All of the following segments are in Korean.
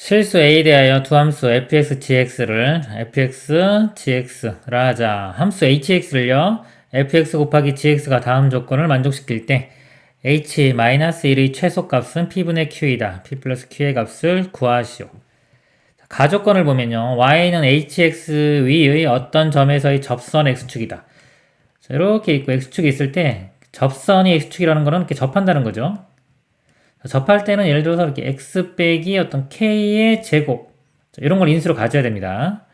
실수 a에 대하여 두 함수 fx, gx를 fx, gx라 하자. 함수 hx를요. fx 곱하기 gx가 다음 조건을 만족시킬 때 h-1의 최소값은 p분의 q이다. p 플러스 q의 값을 구하시오. 가조건을 보면요. y는 hx 위의 어떤 점에서의 접선 x축이다. 자, 이렇게 있고 x축이 있을 때 접선이 x축이라는 거는 이렇게 접한다는 거죠. 접할 때는 예를 들어서 이렇게 x 빼기 어떤 k의 제곱 이런 걸 인수로 가져야 됩니다.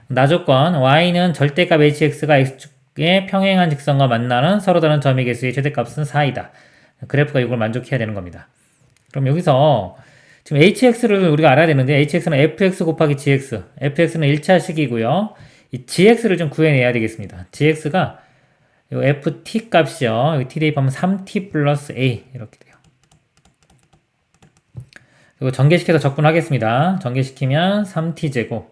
나조건 y는 절대값 hx가 x축의 평행한 직선과 만나는 서로 다른 점의 개수의 최대값은 4이다. 그래프가 이걸 만족해야 되는 겁니다. 그럼 여기서 지금 hx를 우리가 알아야 되는데 hx는 fx 곱하기 gx, fx는 1차식이고요. 이 gx를 좀 구해내야 되겠습니다. gx가 이 ft 값이요. 여기 t 대입하면 3t 플러스 a 이렇게 돼요. 그리고 전개시켜서 적분하겠습니다. 전개시키면 3t제곱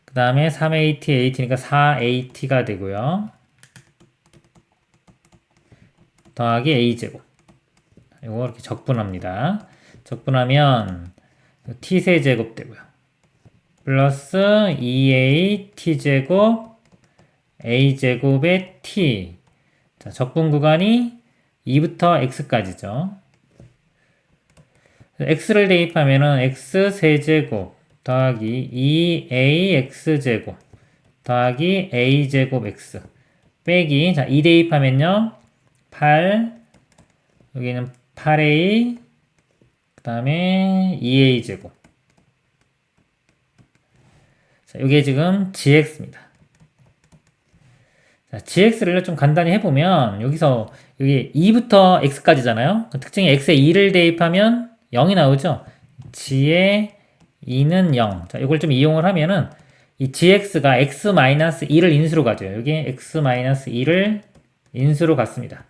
그 다음에 3at, at니까 4at가 되고요. 더하기 a제곱 이거 이렇게 적분합니다. 적분하면 t세제곱 되고요. 플러스 2at제곱 a제곱의 t 자, 적분 구간이 2부터 x까지죠. x를 대입하면은 x 세제곱 더하기 2ax제곱 더하기 a제곱 x 빼기 자 2 대입하면요 8 여기는 8a 그 다음에 2a제곱 자 이게 지금 gx입니다. 자, gx를 좀 간단히 해보면 여기서 여기 2부터 x까지잖아요. 특징이 x에 2를 대입하면 0이 나오죠. g에 2는 0. 자, 이걸 좀 이용을 하면은 이 gx가 x-2를 인수로 가져요. 여기 x-2를 인수로 갔습니다.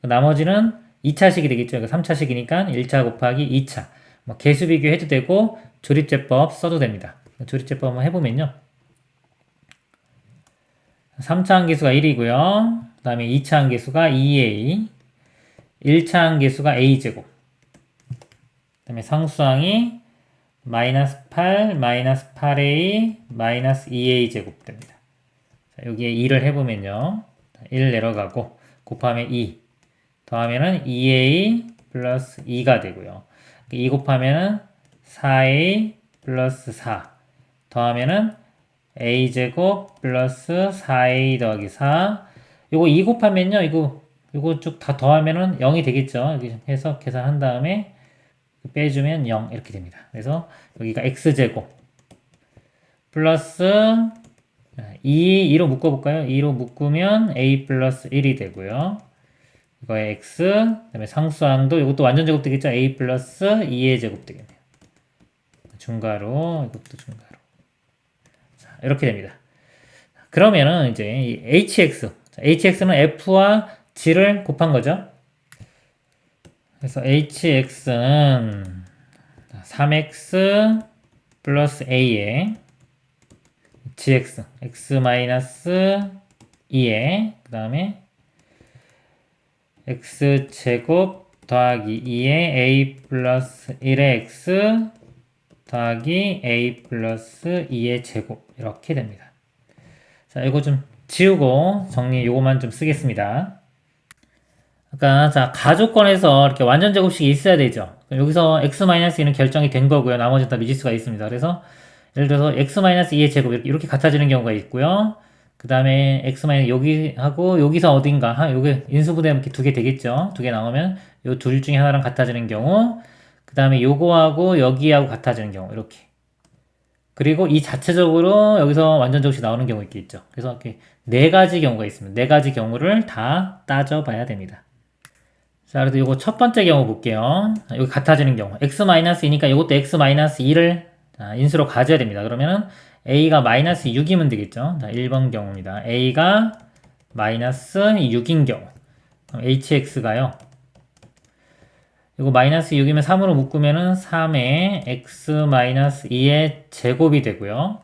나머지는 2차식이 되겠죠. 3차식이니까 1차 곱하기 2차. 뭐 개수 비교해도 되고 조립제법 써도 됩니다. 조립제법 한번 해보면요. 3차 함계수가 1이고요. 그 다음에 2차 함계수가 2a 1차 함계수가 a제곱 그 다음에 상수항이 마이너스 8, 마이너스 8a, 마이너스 2a 제곱 됩니다. 자, 여기에 2를 해보면요. 1 내려가고 곱하면 2 더하면은 2a 플러스 2가 되고요. 2 곱하면은 4a 플러스 4 더하면은 a제곱 플러스 4a 더하기 4 요거 2 곱하면요. 이거 쭉 다 더하면은 0이 되겠죠. 여기 해서 계산한 다음에 빼주면 0 이렇게 됩니다. 그래서 여기가 x제곱 플러스 2로 묶어볼까요? 2로 묶으면 a 플러스 1이 되고요. 이거의 x 그 다음에 상수항도 이것도 완전 제곱 되겠죠? a 플러스 2의 제곱 되겠네요. 중괄호 이것도 중괄호 자, 이렇게 됩니다. 그러면은 이제 이 hx는 f와 g를 곱한 거죠. 그래서 hx는 3x 플러스 a에 gx x-2에 그 다음에 x제곱 더하기 2에 a 플러스 1의 x 더하기 a 플러스 2의 제곱 이렇게 됩니다. 자, 이거 좀 지우고 정리 요거만 좀 쓰겠습니다. 아까 자 가조건에서 이렇게 완전 제곱식이 있어야 되죠. 여기서 x-2는 결정이 된 거고요. 나머지는 다 미지수가 있습니다. 그래서 예를 들어서 x-2의 제곱 이렇게 같아지는 경우가 있고요. 그 다음에 x- 여기 하고 여기서 어딘가 여기 인수분해 이렇게 두 개 되겠죠. 두 개 나오면 요 둘 중에 하나랑 같아지는 경우 그 다음에 요거하고 여기하고 같아지는 경우 이렇게 그리고 이 자체적으로 여기서 완전 제곱식 나오는 경우 있겠죠. 그래서 이렇게 네 가지 경우가 있습니다. 네 가지 경우를 다 따져봐야 됩니다. 자, 그래도 이거 첫 번째 경우 볼게요. 여기 같아지는 경우. x-2니까 이것도 x-2를 인수로 가져야 됩니다. 그러면은 a가 마이너스 6이면 되겠죠. 자, 1번 경우입니다. a가 마이너스 6인 경우. 그럼 hx가요. 이거 마이너스 6이면 3으로 묶으면은 3의 x-2의 제곱이 되고요.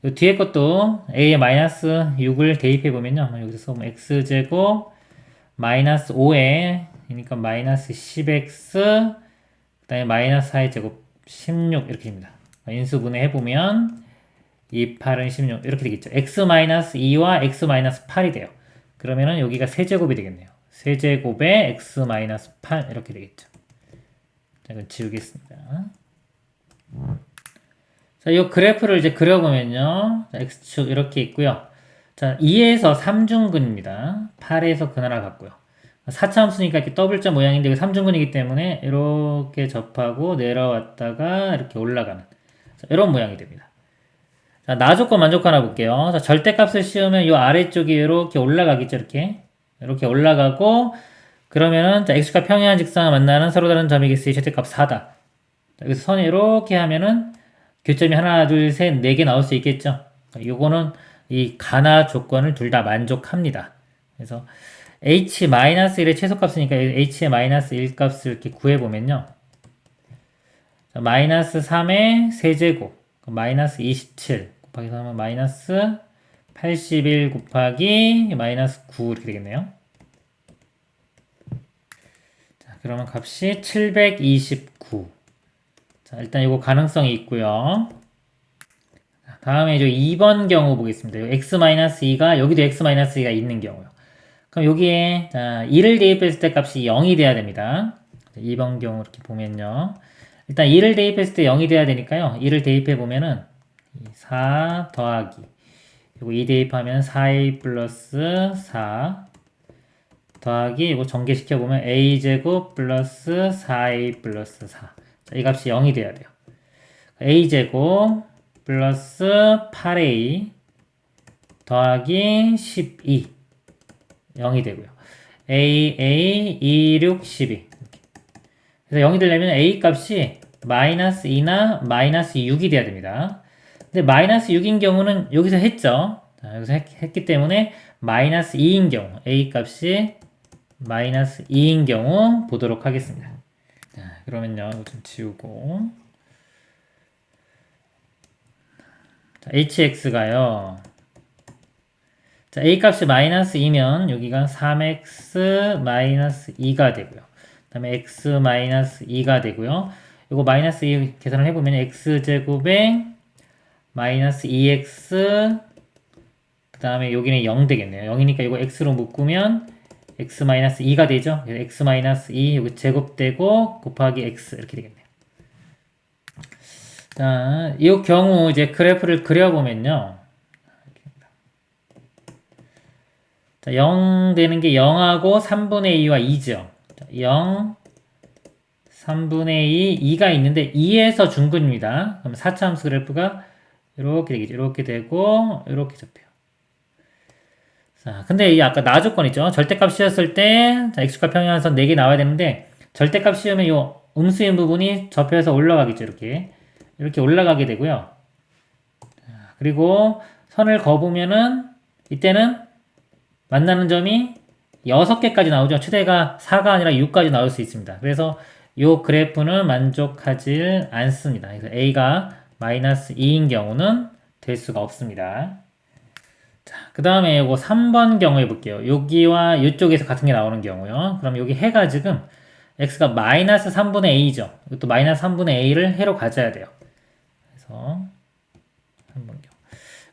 이 뒤에 것도 a에 마이너스 6을 대입해보면요. 여기서 x제곱 마이너스 5에 그러니까 마이너스 10x 그 다음에 마이너스 4의 제곱 16 이렇게 됩니다. 인수분해 해보면 28은 16 이렇게 되겠죠. x-2와 x-8이 돼요. 그러면은 여기가 세제곱이 되겠네요. 세제곱에 x-8 이렇게 되겠죠. 자, 이건 지우겠습니다. 자, 이 그래프를 이제 그려보면요. 자, x축 이렇게 있고요. 자, 2에서 3중근입니다. 8에서 근 하나 같고요. 4차함수니까 이렇게 더블자 모양인데 3중근이기 때문에 이렇게 접하고 내려왔다가 이렇게 올라가는 자, 이런 모양이 됩니다. 자, 나조건 만족하나 볼게요. 자, 절대값을 씌우면 이 아래쪽이 이렇게 올라가겠죠. 이렇게 올라가고 그러면은 자, x축과 평행한 직선을 만나는 서로 다른 점이겠으니 절대값 4다. 자, 여기서 선이 이렇게 하면은 교점이 하나, 둘, 셋, 네 개 나올 수 있겠죠. 요거는 이 가나 조건을 둘 다 만족합니다. 그래서 h-1의 최소값이니까 h의 마이너스 1값을 이렇게 구해보면요. 자, 마이너스 3의 세제곱, 마이너스 27 곱하기 3은 마이너스 81 곱하기 마이너스 9 이렇게 되겠네요. 자, 그러면 값이 729. 자, 일단 이거 가능성이 있고요. 다음에 이제 2번 경우 보겠습니다. x-2가 여기도 x-2가 있는 경우요. 그럼 여기에 자, 2를 대입했을 때 값이 0이 돼야 됩니다. 2번 경우 이렇게 보면요. 일단 2를 대입했을 때 0이 돼야 되니까요. 2를 대입해 보면은 4 더하기 이거 2 대입하면 4a 플러스 4 더하기 이거 전개시켜 보면 a제곱 플러스 4a 플러스 4. 자, 이 값이 0이 돼야 돼요. a제곱 플러스 8a 더하기 12 0이 되고요. a 26, 12 그래서 0이 되려면 a 값이 마이너스 2나 마이너스 6이 돼야 됩니다. 근데 마이너스 6인 경우는 여기서 했죠. 자, 여기서 했기 때문에 마이너스 2인 경우 a 값이 마이너스 2인 경우 보도록 하겠습니다. 자, 그러면요. 이거 좀 지우고 자, hx가요. 자, a 값이 마이너스 2면 여기가 3x 마이너스 2가 되고요. 그 다음에 x 마이너스 2가 되고요. 이거 마이너스 2 계산을 해보면 x제곱에 마이너스 2x 그 다음에 여기는 0 되겠네요. 0이니까 이거 x로 묶으면 x 마이너스 2가 되죠. 그래서 x 마이너스 2 여기 제곱되고 곱하기 x 이렇게 되겠네요. 자, 이 경우 이제 그래프를 그려보면요. 자, 0 되는 게 0하고 3분의 2와 2죠. 자, 0, 3분의 2, 2가 있는데 2에서 중근입니다. 그럼 4차 함수 그래프가 이렇게 되겠죠. 이렇게 되고 이렇게 접혀요. 자, 근데 이 아까 나 조건 있죠. 절대값 씌웠을 때 자, x축과 평행한 선 4개 나와야 되는데 절대값 씌우면 이 음수인 부분이 접혀서 올라가겠죠. 이렇게 올라가게 되고요. 자, 그리고 선을 그어보면은 이때는 만나는 점이 6개까지 나오죠. 최대가 4가 아니라 6까지 나올 수 있습니다. 그래서 이 그래프는 만족하지 않습니다. 그래서 a가 마이너스 2인 경우는 될 수가 없습니다. 자, 그 다음에 이거 3번 경우 해볼게요. 여기와 이쪽에서 같은 게 나오는 경우요. 그럼 여기 해가 지금 x가 마이너스 3분의 a죠. 이것도 마이너스 3분의 a를 해로 가져야 돼요. 그래서 3번 경우.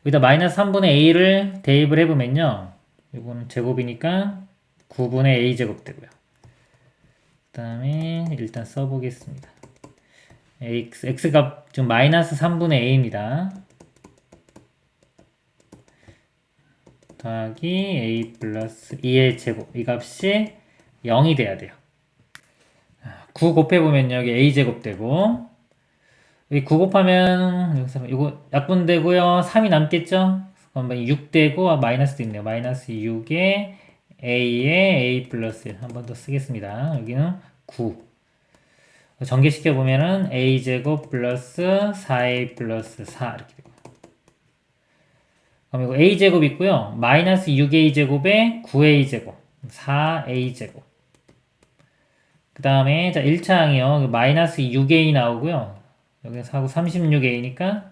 여기다 마이너스 3분의 a를 대입을 해보면요. 이거는 제곱이니까 9분의 a제곱 되고요. 그 다음에 일단 써보겠습니다. x가 지금 마이너스 3분의 a입니다. 더하기 a 플러스 2의 제곱 이 값이 0이 돼야 돼요. 9 곱해보면 여기 a제곱 되고 여기 9 곱하면 여기서 이거 약분되고요. 3이 남겠죠? 그럼 6 되고 마이너스도 있네요. 마이너스 6에 a에 a 플러스 1 한 번 더 쓰겠습니다. 여기는 9 전개시켜 보면은 a제곱 플러스 4a 플러스 4 이렇게 되고 그럼 이거 a제곱 있고요. 마이너스 6a제곱에 9a제곱 4a제곱 그 다음에 자 1차항이요. 마이너스 6a 나오고요. 여기서 하고 36a니까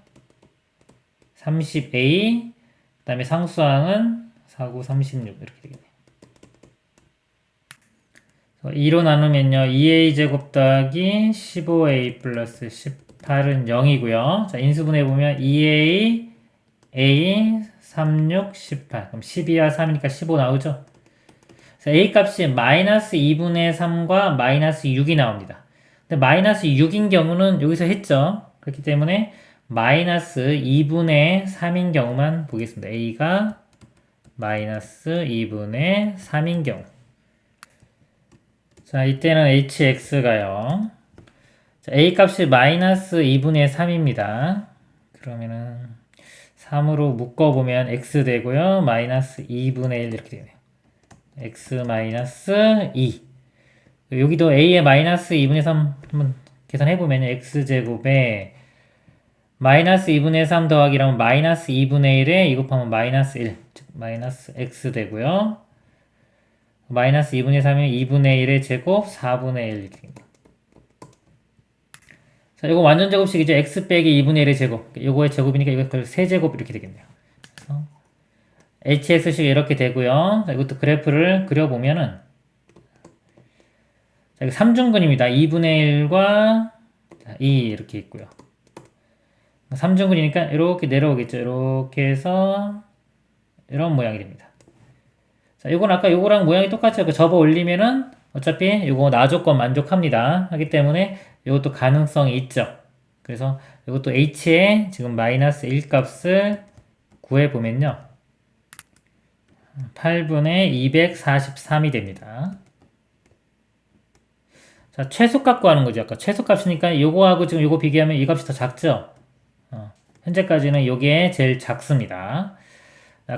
30a 그 다음에 상수항은 4고 36 이렇게 되겠네요. 2로 나누면요. 2a 제곱 더하기 15a 플러스 8은 0이고요. 자, 인수분해 보면 2a, a, 3, 6, 18. 그럼 12와 3이니까 15 나오죠? 그래서 a 값이 마이너스 2분의 3과 마이너스 6이 나옵니다. 근데 마이너스 6인 경우는 여기서 했죠? 그렇기 때문에 마이너스 2분의 3인 경우만 보겠습니다. a가 마이너스 2분의 3인 경우. 자, 이때는 hx가요. 자, a 값이 마이너스 2분의 3입니다. 그러면은 3으로 묶어보면 x 되고요. 마이너스 2분의 1 이렇게 되네요. x 마이너스 2. 여기도 a의 마이너스 2분의 3 한번 계산해보면 x제곱에 마이너스 2분의 3 더하기라면 마이너스 2분의 1에 2 곱하면 마이너스 1, 즉 마이너스 x 되고요. 마이너스 2분의 3이 2분의 1의 제곱 4분의 1 이렇게 됩니다. 자, 이거 완전 제곱식이죠. x 빼기 2분의 1의 제곱. 요거의 제곱이니까 이거 세제곱 이렇게 되겠네요. 그래서 hx식 이렇게 되고요. 자, 이것도 그래프를 그려보면은 자, 이거 3중근입니다. 2분의 1과 2 이렇게 있고요. 3중근이니까 이렇게 내려오겠죠. 이렇게 해서 이런 모양이 됩니다. 자, 이건 아까 요거랑 모양이 똑같죠. 접어 올리면은 어차피 요거 나조건 만족합니다. 하기 때문에 이것도 가능성이 있죠. 그래서 이것도 h의 지금 마이너스 1 값을 구해보면요. 8분의 243이 됩니다. 자, 최소값 구하는 거죠. 아까 최소값이니까 요거하고 지금 요거 비교하면 이 값이 더 작죠. 현재까지는 요게 제일 작습니다.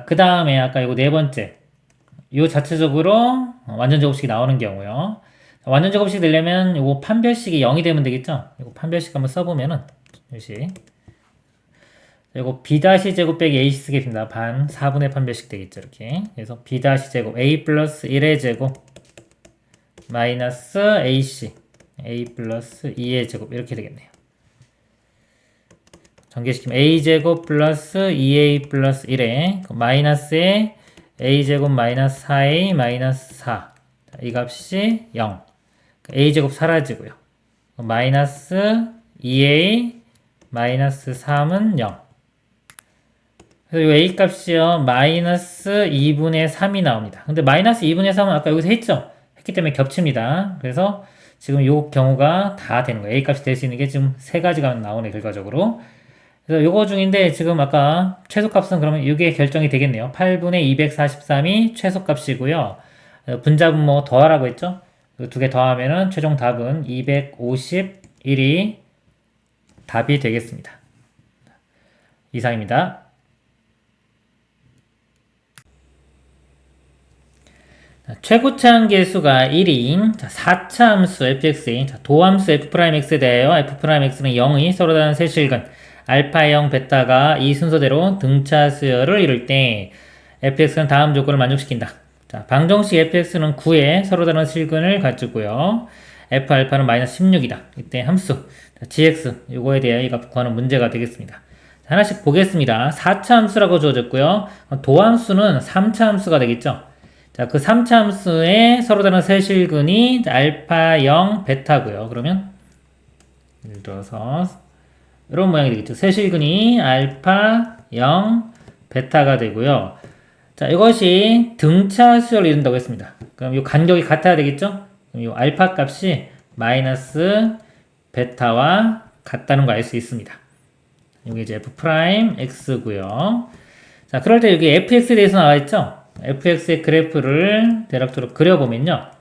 그 다음에 아까 요거 네 번째. 요 자체적으로 완전 제곱식이 나오는 경우요. 완전 제곱식이 되려면 요거 판별식이 0이 되면 되겠죠? 요거 판별식 한번 써보면은, 요거 b-제곱 빼기 ac 쓰겠습니다. 반 4분의 판별식 되겠죠? 이렇게. 그래서 b-제곱 a 플러스 1의 제곱 마이너스 ac a 플러스 2의 제곱 이렇게 되겠네요. 전개시키면 a제곱 플러스 2a 플러스 1에 마이너스에 a제곱 마이너스 4a 마이너스 4. 자, 이 값이 0. a제곱 사라지고요. 마이너스 2a 마이너스 3은 0. 그래서 이 a 값이요. 마이너스 2분의 3이 나옵니다. 근데 마이너스 2분의 3은 아까 여기서 했죠? 했기 때문에 겹칩니다. 그래서 지금 이 경우가 다 되는 거예요. a 값이 될 수 있는 게 지금 세 가지가 나오네, 결과적으로. 그래서 요거 중인데 지금 아까 최소값은 그러면 이게 결정이 되겠네요. 8분의 243이 최소값이고요. 분자분모 더하라고 했죠? 두 개 더하면은 최종 답은 251이 답이 되겠습니다. 이상입니다. 최고차항 계수가 1인 4차 함수 fx인 도함수 f'x에 대하여 f'x는 0이 서로 다른 세실근 알파 0, 베타가 이 순서대로 등차 수열을 이룰 때 fx는 다음 조건을 만족시킨다. 자, 방정식 fx는 9에 서로 다른 실근을 가지고요. f알파는 마이너스 16이다. 이때 함수 gx 이거에 대해 이 값 구하는 문제가 되겠습니다. 자, 하나씩 보겠습니다. 4차 함수라고 주어졌고요. 도함수는 3차 함수가 되겠죠. 자, 그 3차 함수의 서로 다른 세실근이 알파 0, 베타고요. 그러면 예를 들어서 이런 모양이 되겠죠. 세실근이 알파 0, 베타가 되고요. 자, 이것이 등차 수열을 이룬다고 했습니다. 그럼 이 간격이 같아야 되겠죠? 그럼 이 알파 값이 마이너스 베타와 같다는 거 알 수 있습니다. 여기 이제 f'x고요. 자, 그럴 때 여기 fx에 대해서 나와 있죠? fx의 그래프를 대략적으로 그려보면요.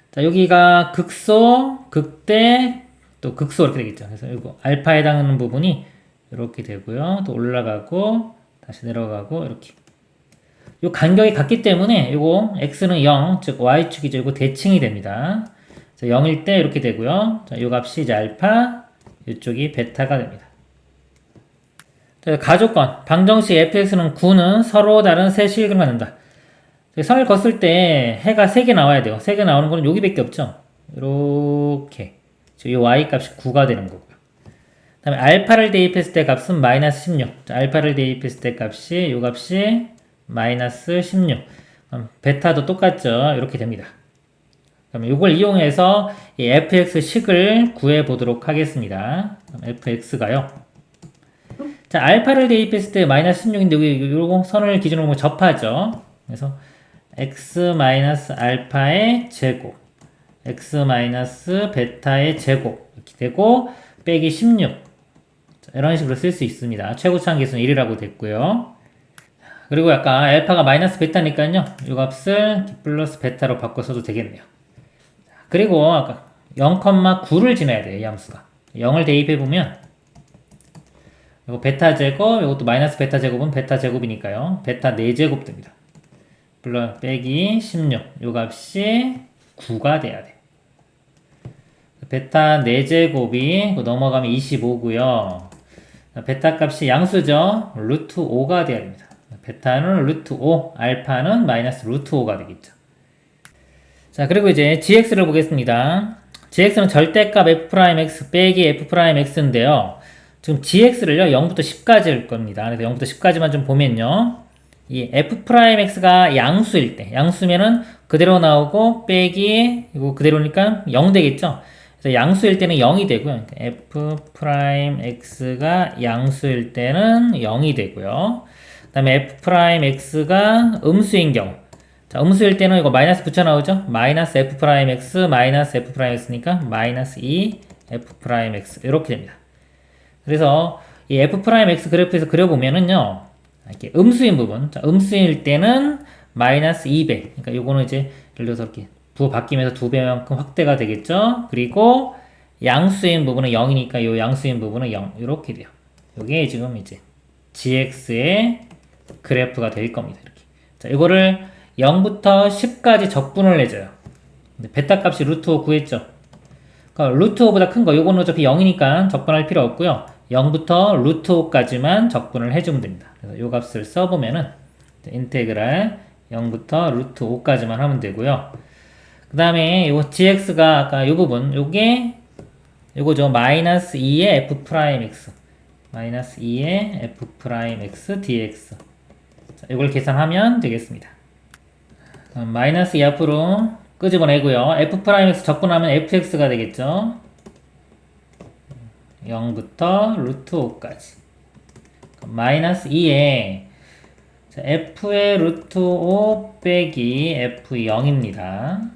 자, 여기가 극소, 극대, 또 극소 이렇게 되겠죠. 그래서 이거 알파에 해당하는 부분이 이렇게 되고요. 또 올라가고 다시 내려가고 이렇게. 요 간격이 같기 때문에 이거 x는 0, 즉 y축이죠. 이거 대칭이 됩니다. 자, 0일 때 이렇게 되고요. 자, 요 값이 이제 알파, 이쪽이 베타가 됩니다. 자, 가조건 방정식 fx는 9는 서로 다른 세 실근을 갖는다. 선을 걷을 때 해가 3개 나와야 돼요. 3개 나오는 거는 여기밖에 없죠. 이렇게. 이 y 값이 9가 되는 거고요. 그 다음에 알파를 대입했을 때 값은 마이너스 16. 자, 알파를 대입했을 때 값이 이 값이 마이너스 16. 베타도 똑같죠. 이렇게 됩니다. 그럼 이걸 이용해서 이 fx식을 구해 보도록 하겠습니다. fx가요. 자, 알파를 대입했을 때 마이너스 16인데 여기 요거 선을 기준으로 보면 접하죠. 그래서 x 마이너스 알파의 제곱, x 마이너스 베타의 제곱 이렇게 되고 빼기 16. 자, 이런 식으로 쓸 수 있습니다. 최고차항 계수는 1이라고 됐고요. 그리고 약간 알파가 마이너스 베타니까요. 이 값을 플러스 베타로 바꿔서도 되겠네요. 그리고 아까 0,9를 지나야 돼요. 이 함수가. 0을 대입해보면 이거 베타 제곱, 이것도 마이너스 베타 제곱은 베타 제곱이니까요. 베타 4제곱 됩니다. 물론 빼기 16. 이 값이 9가 돼야 돼. 베타 4제곱이 넘어가면 25고요. 베타 값이 양수죠. 루트 5가 돼야 됩니다. 베타는 루트 5, 알파는 마이너스 루트 5가 되겠죠. 자, 그리고 이제 gx를 보겠습니다. gx는 절대값 f'x 빼기 f'x인데요. 지금 gx를요, 0부터 10까지 할 겁니다. 그래서 0부터 10까지만 좀 보면요. 이 f'x가 양수일 때, 양수면은 그대로 나오고, 빼기, 이거 그대로니까 0 되겠죠? 그래서 양수일 때는 0이 되고요. f'x가 양수일 때는 0이 되고요. 그 다음에 f'x가 음수인 경우. 자, 음수일 때는 이거 마이너스 붙여 나오죠? 마이너스 f'x, 마이너스 f'x니까 마이너스 2f'x. 이렇게 됩니다. 그래서 이 f'x 그래프에서 그려보면은요, 이렇게 음수인 부분, 자, 음수일 때는 마이너스 2배. 그러니까 요거는 이제 예를 들어서 이렇게 부호 바뀌면서 2배만큼 확대가 되겠죠? 그리고 양수인 부분은 0이니까 요 양수인 부분은 0. 이렇게 돼요. 요게 지금 이제 gx의 그래프가 될 겁니다. 이렇게. 자, 이거를 0부터 10까지 적분을 해줘요. 베타 값이 루트 5 구했죠? 그러니까 루트 5보다 큰 거, 요거는 어차피 0이니까 적분할 필요 없고요. 0부터 루트 5까지만 적분을 해주면 됩니다. 그래서 요 값을 써보면은 인테그랄 0부터 루트 5까지만 하면 되고요. 그 다음에 요 gx가 아까 요 부분, 요거죠. 마이너스 2의 f'x. 마이너스 2의 f'x dx. 자, 이걸 계산하면 되겠습니다. 마이너스 2 앞으로 끄집어내고요. f'x 적분하면 fx가 되겠죠. 0부터 루트 5까지. 마이너스 2에 f의 루트 5 빼기 f0입니다.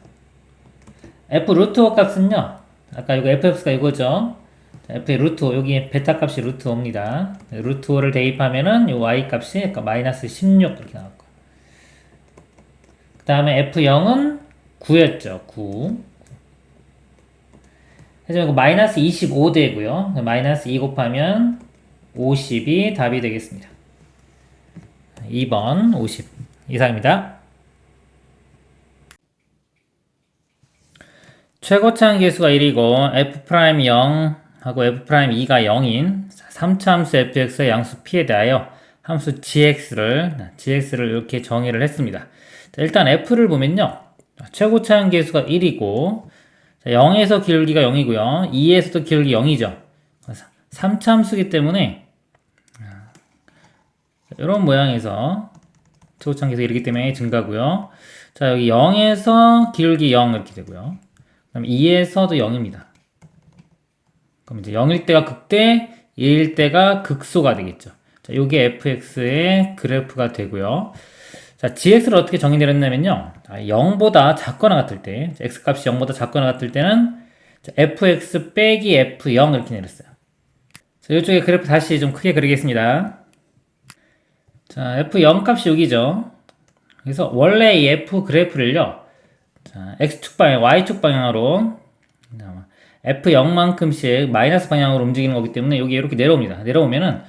f 루트 5 값은요. 아까 이거 fx가 이거죠. f의 루트 5, 여기 베타 값이 루트 5입니다. 루트 5를 대입하면은 이 y 값이 아까 마이너스 16 이렇게 나올 거예요. 그 다음에 f0은 9였죠. 9. 그래서 이거 마이너스 25 되고요. 마이너스 2 곱하면 50이 답이 되겠습니다. 2번 50 이상입니다. 최고차항 계수가 1이고 f'0 하고 f'2가 0인 3차 함수 fx의 양수 p에 대하여 함수 gx를 이렇게 정의를 했습니다. 자, 일단 f를 보면요. 최고차항 계수가 1이고 0에서 기울기가 0이고요. 2에서도 기울기 0이죠. 3차 함수기 때문에 이런 모양에서 최고차항 계수가 1이기 때문에 증가고요. 자, 여기 0에서 기울기 0 이렇게 되고요. 그럼 2에서도 0입니다. 그럼 이제 0일 때가 극대, 1일 때가 극소가 되겠죠. 자, 요게 fx의 그래프가 되고요. 자, gx를 어떻게 정의 내렸냐면요. 0보다 작거나 같을 때, x값이 0보다 작거나 같을 때는 fx 빼기 f0 이렇게 내렸어요. 자, 이쪽에 그래프 다시 좀 크게 그리겠습니다. 자, f0 값이 여기죠. 그래서 원래 이 f 그래프를요. 자, x축 방향, y축 방향으로 f0만큼씩 마이너스 방향으로 움직이는 거기 때문에 여기 이렇게 내려옵니다. 내려오면은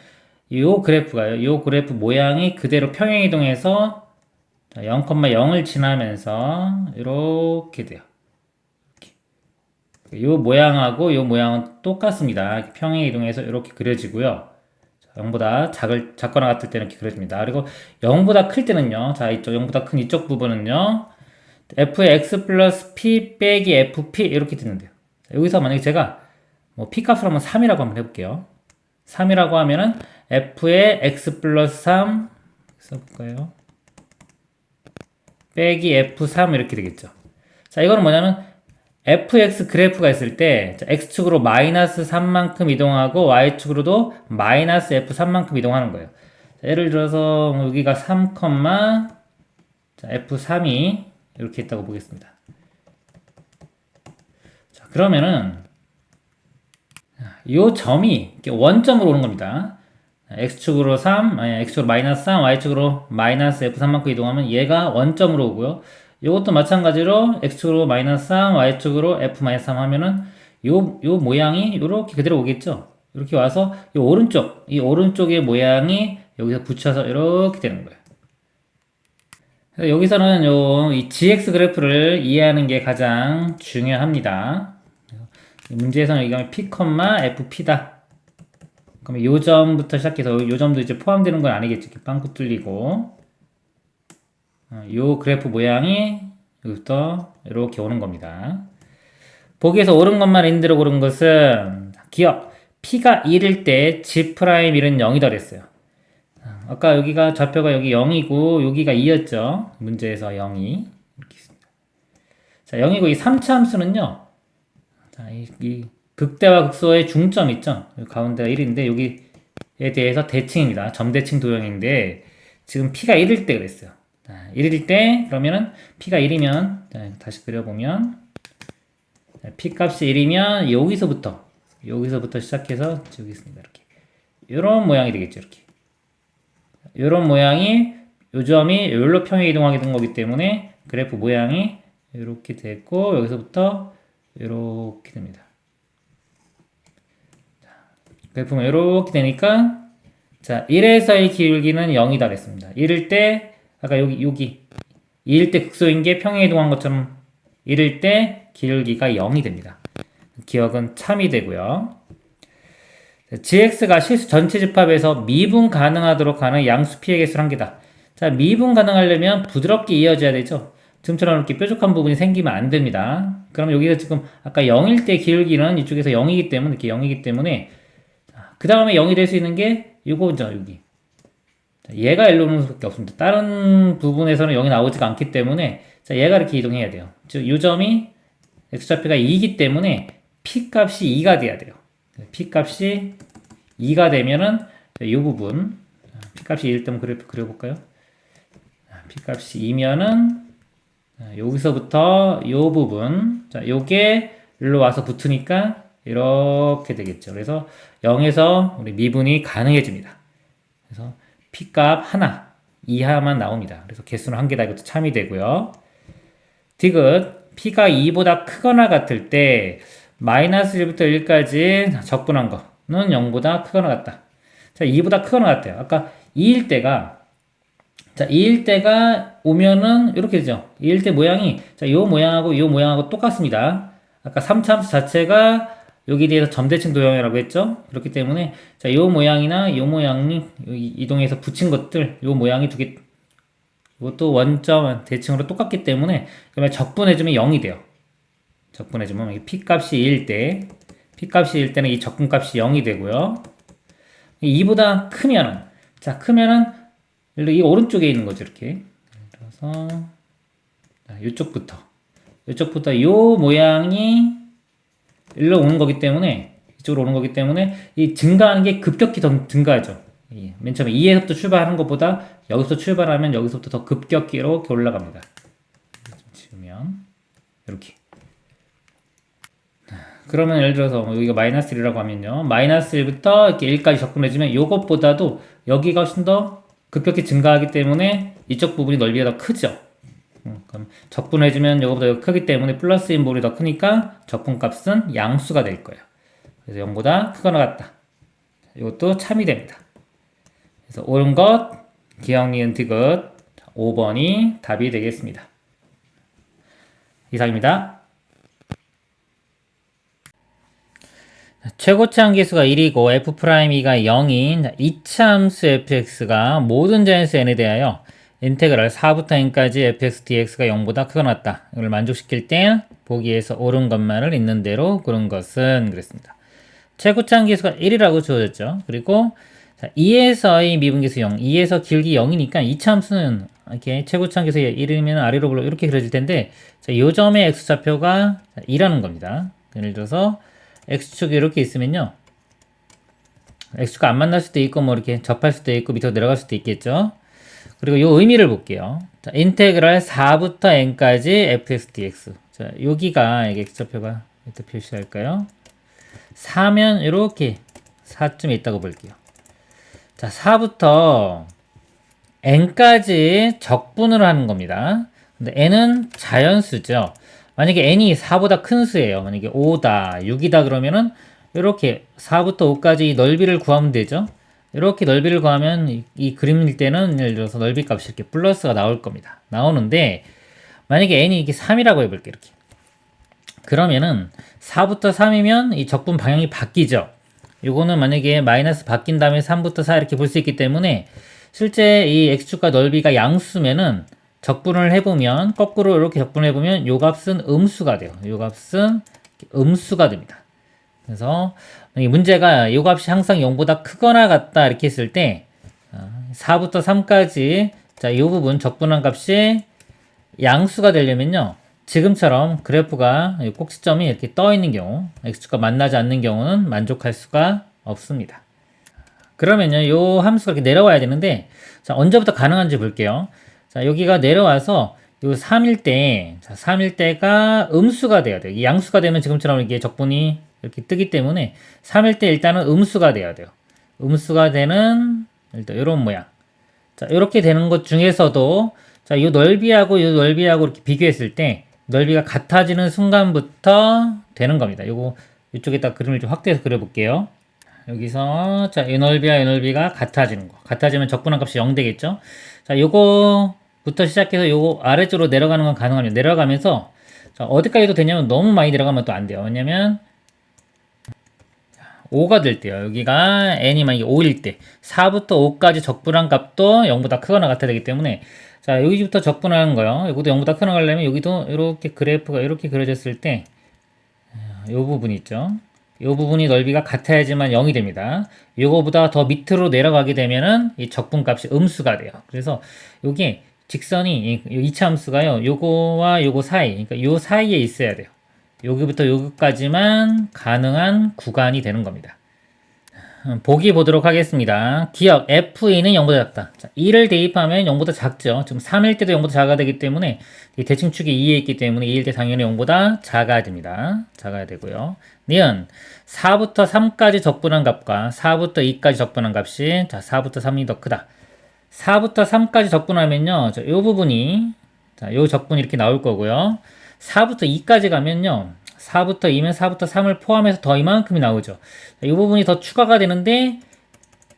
요 그래프가요. 요 그래프 모양이 그대로 평행이동해서 0,0을 지나면서 이렇게 돼요. 이렇게. 요 모양하고 요 모양은 똑같습니다. 평행이동해서 이렇게 그려지고요. 0보다 작거나 같을 때는 이렇게 그려집니다. 그리고 0보다 클 때는요. 자, 이쪽 0보다 큰 이쪽 부분은요. f의 x 플러스 p 빼기 fp 이렇게 되는데요. 여기서 만약에 제가 뭐 p 값을 한번 3이라고 한번 해볼게요. 3이라고 하면은 f의 x 플러스 3 써볼까요? 빼기 f3 이렇게 되겠죠. 자, 이거는 뭐냐면 fx 그래프가 있을 때 x축으로 마이너스 3만큼 이동하고 y축으로도 마이너스 f3만큼 이동하는 거예요. 자, 예를 들어서 여기가 3, f3이 이렇게 있다고 보겠습니다. 자, 그러면은 이 점이 원점으로 오는 겁니다. x축으로 3, 아니 x축으로 마이너스 3, y축으로 마이너스 f3만큼 이동하면 얘가 원점으로 오고요. 이것도 마찬가지로 x축으로 마이너스 3, y축으로 f-3 하면은 요 모양이 이렇게 그대로 오겠죠. 이렇게 와서 이 오른쪽의 모양이 여기서 붙여서 이렇게 되는 거예요. 그래서 여기서는 이 gx 그래프를 이해하는 게 가장 중요합니다. 문제에서는 여기가 p, fp다. 그러면 요 점부터 시작해서 요 점도 이제 포함되는 건 아니겠죠. 이렇게 빵꾸 뚫리고 요 그래프 모양이 여기부터 이렇게 오는 겁니다. 보기에서 옳은 것만 인대로 고른 것은 기억 p가 1일 때 g'1은 0이다 그랬어요. 아까 여기가 좌표가 여기 0이고 여기가 2였죠. 문제에서 0이 이렇게 있습니다. 자, 0이고 이 3차 함수는요. 자, 이 극대와 극소의 중점 있죠. 가운데가 1인데 여기에 대해서 대칭입니다. 점대칭 도형인데 지금 p가 1일 때 그랬어요. 자, 1일 때 그러면은 p가 1이면 자, 다시 그려보면 자, p 값이 1이면 여기서부터 시작해서 여기 있습니다. 이렇게 이런 모양이 되겠죠. 이렇게 이런 모양이 요 점이 여기로 평행 이동하게 된 거기 때문에 그래프 모양이 이렇게 됐고 여기서부터 이렇게 됩니다. 자, 그래프가 이렇게 되니까 자 1에서의 기울기는 0이다 그랬습니다. 1일 때 아까 여기 2일 때 극소인 게 평행 이동한 것처럼 1일 때 기울기가 0이 됩니다. 기억은 참이 되고요. gx가 실수 전체 집합에서 미분 가능하도록 하는 양수 p의 개수를 한 개다. 자, 미분 가능하려면 부드럽게 이어져야 되죠. 지금처럼 이렇게 뾰족한 부분이 생기면 안 됩니다. 그럼 여기서 지금 아까 0일 때 기울기는 이쪽에서 0이기 때문에 이렇게 0이기 때문에 그 다음에 0이 될 수 있는 게 이거죠. 여기 자, 얘가 일로 오는 수밖에 없습니다. 다른 부분에서는 0이 나오지가 않기 때문에 자, 얘가 이렇게 이동해야 돼요. 즉 이 점이 x좌표가 2이기 때문에 p 값이 2가 돼야 돼요. p 값이 2가 되면은 이 부분 p 값이 1 때문에 그래프 그려볼까요? p 값이 2면은 여기서부터 이 부분 자 요게 일로 와서 붙으니까 이렇게 되겠죠. 그래서 0에서 우리 미분이 가능해집니다. 그래서 p 값 하나 이하만 나옵니다. 그래서 개수는 한 개다. 이것도 참이 되고요. 디귿 p가 2보다 크거나 같을 때 마이너스 1부터 1까지 적분한 거는 0보다 크거나 같다. 자, 2보다 크거나 같아요. 아까 2일 때가 오면은 이렇게 되죠. 2일 때 모양이 자, 요 모양하고 똑같습니다. 아까 3차 함수 자체가 여기에 대해서 점대칭 도형이라고 했죠. 그렇기 때문에 자, 요 모양이나 요 모양이 이동해서 붙인 것들 요 모양이 두 개 이것도 원점 대칭으로 똑같기 때문에 그러면 적분해주면 0이 돼요. 적분해주면 p 값이 1일 때 p 값이 1일 때는 이 적분값이 0이 되고요. 2보다 크면은 이 오른쪽에 있는 거죠. 이렇게 그래서 이쪽부터 요 모양이 일로 오는 거기 때문에 이쪽으로 오는 거기 때문에 이 증가하는 게 급격히 더 증가하죠. 맨 처음에 2에서부터 출발하는 것보다 여기서 출발하면 여기서부터 더 급격히 이렇게 올라갑니다. 좀 지우면 이렇게. 그러면 예를 들어서 여기가 마이너스 1이라고 하면요. 마이너스 1부터 이렇게 1까지 접근해주면 이것보다도 여기가 훨씬 더 급격히 증가하기 때문에 이쪽 부분이 넓이가 더 크죠. 그럼 적분해주면 이거보다 크기 때문에 플러스 인볼이 더 크니까 적분값은 양수가 될 거예요. 그래서 0보다 크거나 같다. 이것도 참이 됩니다. 그래서 옳은 것, 기억, 니은, 디귿 5번이 답이 되겠습니다. 이상입니다. 최고치 함계수가 1이고 f'E가 0인 2차 함수 fx가 모든 자연수 n에 대하여 인테그랄 4부터 n까지 fx dx가 0보다 크거나 같다. 이걸 만족시킬 때 보기에서 옳은 것만을 있는 대로 고른 것은 그랬습니다. 최고치 함계수가 1이라고 주어졌죠. 그리고 자, 2에서의 미분계수 0, 2에서 길기 0이니까 이차 함수는 이렇게 최고차 함수에서 1이면 아래로 불러 이렇게 그려질 텐데, 자, 요 점의 x좌표가 2라는 겁니다. 예를 들어서 x축이 이렇게 있으면요, x축과 안 만날 수도 있고 뭐 이렇게 접할 수도 있고 밑으로 내려갈 수도 있겠죠. 그리고 요 의미를 볼게요. 자, 인테그랄 4부터 n까지 fx dx. 자, 여기가 이게 x좌표가 이렇게 표시할까요? 4면 이렇게 4쯤에 있다고 볼게요. 자, 4부터 n까지 적분을 하는 겁니다. 근데 n은 자연수죠. 만약에 n이 4보다 큰 수예요. 만약에 5다, 6이다 그러면은 이렇게 4부터 5까지 넓이를 구하면 되죠. 이렇게 넓이를 구하면 이 그림일 때는 예를 들어서 넓이 값이 이렇게 플러스가 나올 겁니다. 나오는데 만약에 n이 이렇게 3이라고 해볼게요. 이렇게. 그러면은 4부터 3이면 이 적분 방향이 바뀌죠. 요거는 만약에 마이너스 바뀐 다음에 3부터 4 이렇게 볼 수 있기 때문에 실제 이 x축과 넓이가 양수면은 적분을 해보면 거꾸로 이렇게 적분을 해보면 요 값은 음수가 돼요. 요 값은 음수가 됩니다. 그래서 문제가 요 값이 항상 0보다 크거나 같다 이렇게 했을 때 4부터 3까지 자, 요 부분 적분한 값이 양수가 되려면요. 지금처럼 그래프가 꼭지점이 이렇게 떠 있는 경우, x축과 만나지 않는 경우는 만족할 수가 없습니다. 그러면요, 요 함수가 이렇게 내려와야 되는데, 자, 언제부터 가능한지 볼게요. 자, 여기가 내려와서 요 3일 때, 자, 3일 때가 음수가 돼야 돼요. 이 양수가 되면 지금처럼 이게 적분이 이렇게 뜨기 때문에 3일 때 일단은 음수가 돼야 돼요. 음수가 되는, 일단 이런 모양. 자, 이렇게 되는 것 중에서도, 자, 요 넓이하고 요 넓이하고 이렇게 비교했을 때, 넓이가 같아지는 순간부터 되는 겁니다. 요거, 이쪽에다 그림을 좀 확대해서 그려볼게요. 여기서 자, 이 넓이와 이 넓이가 같아지는 거. 같아지면 적분한 값이 0 되겠죠? 자, 요거부터 시작해서 요거 아래쪽으로 내려가는 건 가능합니다. 내려가면서 자, 어디까지 도 되냐면 너무 많이 내려가면 또 안 돼요. 왜냐면 5가 될 때요. 여기가 n이 만약에 5일 때 4부터 5까지 적분한 값도 0보다 크거나 같아야 되기 때문에 자, 여기부터 적분하는 거요. 여기도 0보다 크거나 가려면 여기도 이렇게 그래프가 이렇게 그려졌을 때 요 부분 있죠. 이 부분이 넓이가 같아야지만 0이 됩니다. 요거보다 더 밑으로 내려가게 되면은 이 적분값이 음수가 돼요. 그래서 요게 직선이 이 2차 함수가요. 요거와 요거 사이, 그러니까 요 사이에 있어야 돼요. 여기부터 여기까지만 가능한 구간이 되는 겁니다. 보기 보도록 하겠습니다. 기억 F는 0보다 작다. 자, 2를 대입하면 0보다 작죠. 지금 3일 때도 0보다 작아야 되기 때문에 대칭축이 2에 있기 때문에 2일 때 당연히 0보다 작아야 됩니다. 작아야 되고요. 니은 4부터 3까지 적분한 값과 4부터 2까지 적분한 값이 자, 4부터 3이 더 크다. 4부터 3까지 적분하면요. 자, 요 부분이 자, 요 적분이 이렇게 나올 거고요. 4부터 2까지 가면요. 4부터 2면 4부터 3을 포함해서 더 이만큼이 나오죠. 이 부분이 더 추가가 되는데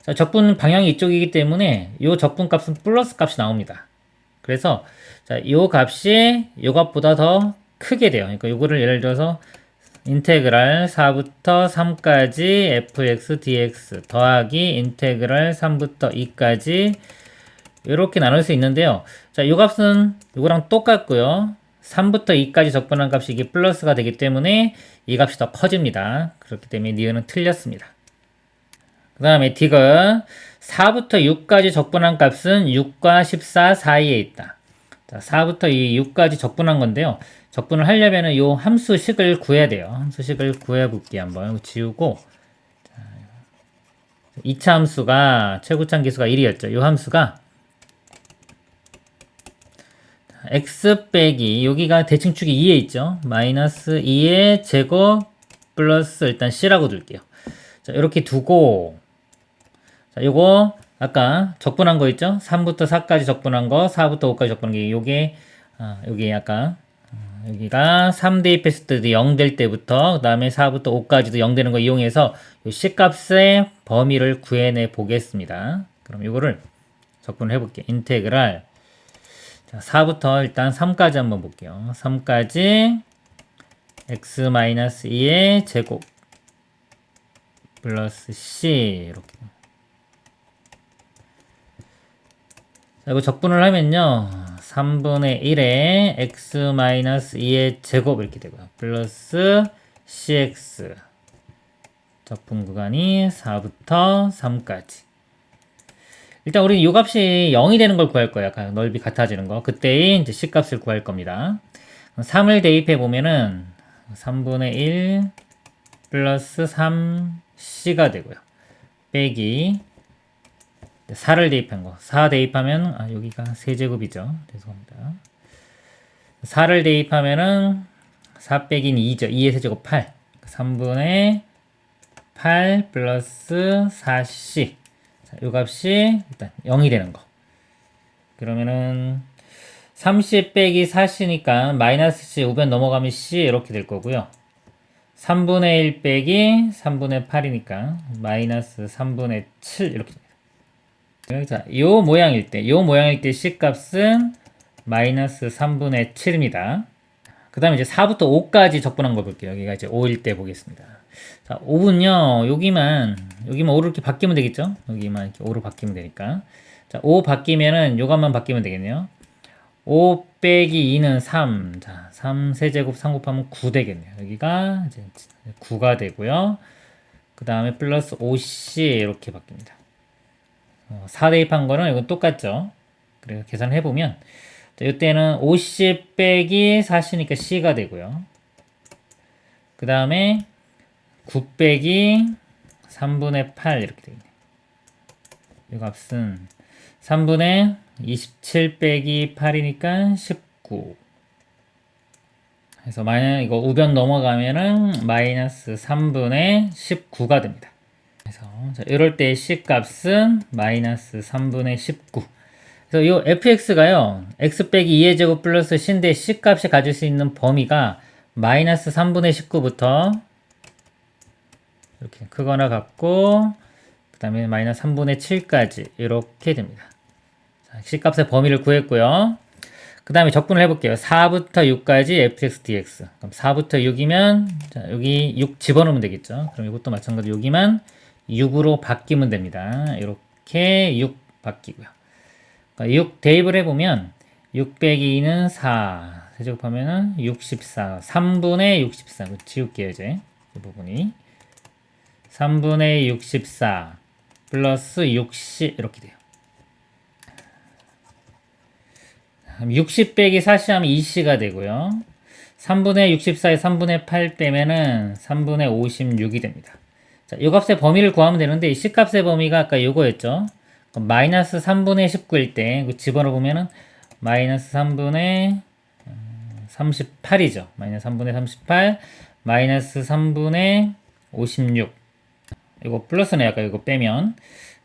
자, 적분 방향이 이쪽이기 때문에 이 적분 값은 플러스 값이 나옵니다. 그래서 자, 이 값이 이 값보다 더 크게 돼요. 그러니까 이거를 예를 들어서 인테그랄 4부터 3까지 fx dx 더하기 인테그랄 3부터 2까지 이렇게 나눌 수 있는데요. 자, 이 값은 이거랑 똑같고요. 3부터 2까지 적분한 값이 이게 플러스가 되기 때문에 이 값이 더 커집니다. 그렇기 때문에 니은은 틀렸습니다. 그 다음에 디귿 4부터 6까지 적분한 값은 6과 14 사이에 있다. 자, 4부터 이 6까지 적분한 건데요. 적분을 하려면 이 함수식을 구해야 돼요. 함수식을 구해볼게요. 한번 지우고 2차 함수가 최고차 기수가 1이었죠. 이 함수가 x 빼기 여기가 대칭축이 2에 있죠. 마이너스 2의 제곱 플러스 일단 c라고 둘게요. 자, 이렇게 두고 자, 요거 아까 적분한 거 있죠? 3부터 4까지 적분한 거, 4부터 5까지 적분한 게 요게 여기 아까 여기가 3 대입했을 때 0 될 때부터 그 다음에 4부터 5까지도 0 되는 거 이용해서 요 C값의 범위를 구해내 보겠습니다. 그럼 요거를 적분을 해볼게요. 인테그랄 자, 4부터 일단 3까지 한번 볼게요. 3까지 x-2의 제곱 플러스 c 이렇게 자, 이거 적분을 하면요. 3분의 1에 x-2의 제곱 이렇게 되고요. 플러스 cx 적분 구간이 4부터 3까지 일단 우리 요 값이 0이 되는 걸 구할 거예요. 약간 넓이 같아지는 거. 그때의 이제 C 값을 구할 겁니다. 3을 대입해 보면은 3분의 1 플러스 3C가 되고요. 빼기 4를 대입한 거. 4 대입하면 여기가 세제곱이죠. 죄송합니다. 4를 대입하면은 4 빼기는 2죠. 2의 세제곱 8. 3분의 8 플러스 4C. 자, 요 값이 일단 0이 되는 거. 그러면은 30 빼기 4C니까 마이너스 C 우변 넘어가면 C 이렇게 될 거고요. 3분의 1 빼기 3분의 8이니까 마이너스 3분의 7 이렇게 됩니다. 자, 요 모양일 때 C 값은 마이너스 3분의 7입니다. 그 다음에 이제 4부터 5까지 적분한 거 볼게요. 여기가 이제 5일 때 보겠습니다. 자, 5분요, 여기만 5로 이렇게 바뀌면 되겠죠? 여기만 이렇게 5로 바뀌면 되니까. 자, 5 바뀌면은 요것만 바뀌면 되겠네요. 5 빼기 2는 3. 자, 3 세제곱 3 곱하면 9 되겠네요. 여기가 이제 9가 되고요. 그 다음에 플러스 5C 이렇게 바뀝니다. 4 대입한 거는 이건 똑같죠? 그래서 계산을 해보면, 자, 이때는 50 빼기 4C니까 C가 되고요. 그 다음에 9 빼기 3분의 8 이렇게 되겠네요. 이 값은 3분의 27 빼기 8이니까 19. 그래서 마이너스 이거 우변 넘어가면은 마이너스 3분의 19가 됩니다. 그래서 자, 이럴 때 C 값은 마이너스 3분의 19. 그래서 이 fx가요, x 빼기 2의 제곱 플러스 c인데 C 값이 가질 수 있는 범위가 마이너스 3분의 19부터 이렇게 크거나 같고, 그 다음에 마이너스 3분의 7까지 이렇게 됩니다. 자, C값의 범위를 구했고요. 그 다음에 적분을 해볼게요. 4부터 6까지 fx dx. 그럼 4부터 6이면 자, 여기 6 집어넣으면 되겠죠. 그럼 이것도 마찬가지로 여기만 6으로 바뀌면 됩니다. 이렇게 6 바뀌고요. 그러니까 6 대입을 해보면 6 빼기 2는 4. 세제곱하면은 64. 3분의 64. 지울게요, 이제. 이 부분이. 3분의 64 플러스 60 이렇게 돼요. 60 빼기 40 하면 2C가 되고요. 3분의 64에 3분의 8 빼면은 3분의 56이 됩니다. 자, 이 값의 범위를 구하면 되는데 이 C값의 범위가 아까 요거였죠. 마이너스 3분의 19일 때 집어넣어 보면은 마이너스 3분의 38이죠. 마이너스 3분의 38 마이너스 3분의 56. 이거 플러스네. 아까 이거 빼면.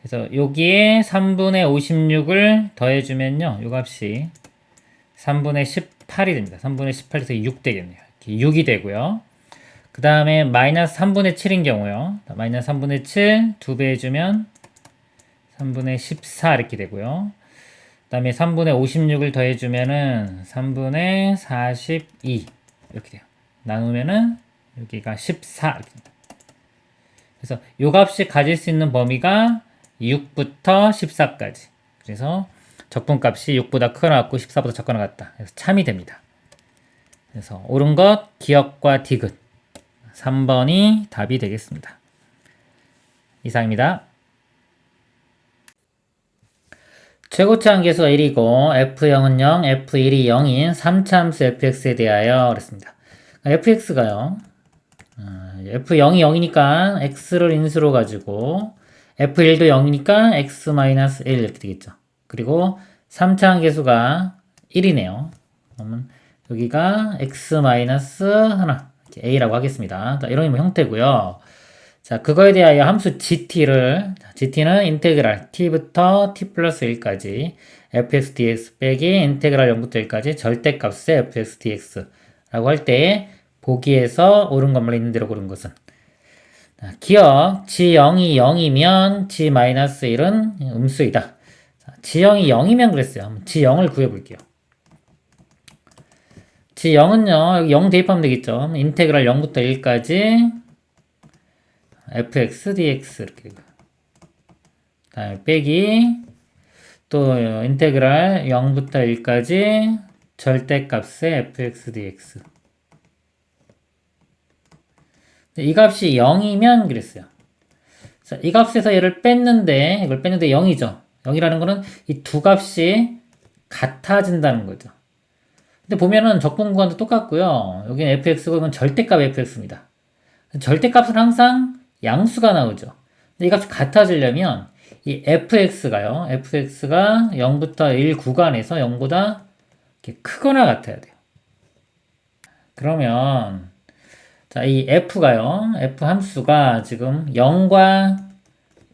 그래서 여기에 3분의 56을 더해주면요. 이 값이 3분의 18이 됩니다. 3분의 18에서 6 되겠네요. 이렇게 6이 되고요. 그 다음에 마이너스 3분의 7인 경우요. 마이너스 3분의 7 2배 해주면 3분의 14 이렇게 되고요. 그 다음에 3분의 56을 더해주면은 3분의 42 이렇게 돼요. 나누면은 여기가 14 이렇게 됩니다. 그래서 요 값이 가질 수 있는 범위가 6부터 14까지. 그래서 적분값이 6보다 크거나 14보다 작거나 같다. 그래서 참이 됩니다. 그래서 옳은 것 기역과 디귿 3번이 답이 되겠습니다. 이상입니다. 최고치 한계수가 1이고 f0은 0, f1이 0인 3차함수 fx에 대하여 그랬습니다. fx가요. f0이 0이니까 x를 인수로 가지고 f1도 0이니까 x-1 이렇게 되겠죠. 그리고 3차 한계수가 1이네요. 그러면 여기가 x-1 a라고 하겠습니다. 이런 형태고요. 자, 그거에 대하여 함수 gt는 인테그랄 t부터 t 플러스 1까지 fx dx 빼기 인테그랄 0부터 1까지 절대값의 fx dx라고 할 때 보기에서 옳은 것만 있는 대로 고른 것은 기억 g0이 0이면 g-1은 음수이다. g0이 0이면 그랬어요. g0을 구해볼게요. g0은요, 0 대입하면 되겠죠. 인테그랄 0부터 1까지 fx dx 이렇게 다음에 빼기 또 인테그랄 0부터 1까지 절대값의 fx dx. 이 값이 0이면 그랬어요. 자, 이 값에서 얘를 뺐는데 이걸 뺐는데 0이죠. 0이라는 거는 이 두 값이 같아진다는 거죠. 근데 보면은 적분 구간도 똑같고요. 여기는 fx고 이건 절대값 fx입니다. 절대값은 항상 양수가 나오죠. 근데 이 값이 같아지려면 이 fx가요. fx가 0부터 1 구간에서 0보다 이렇게 크거나 같아야 돼요. 그러면 자, 이 f가요. f 함수가 지금 0과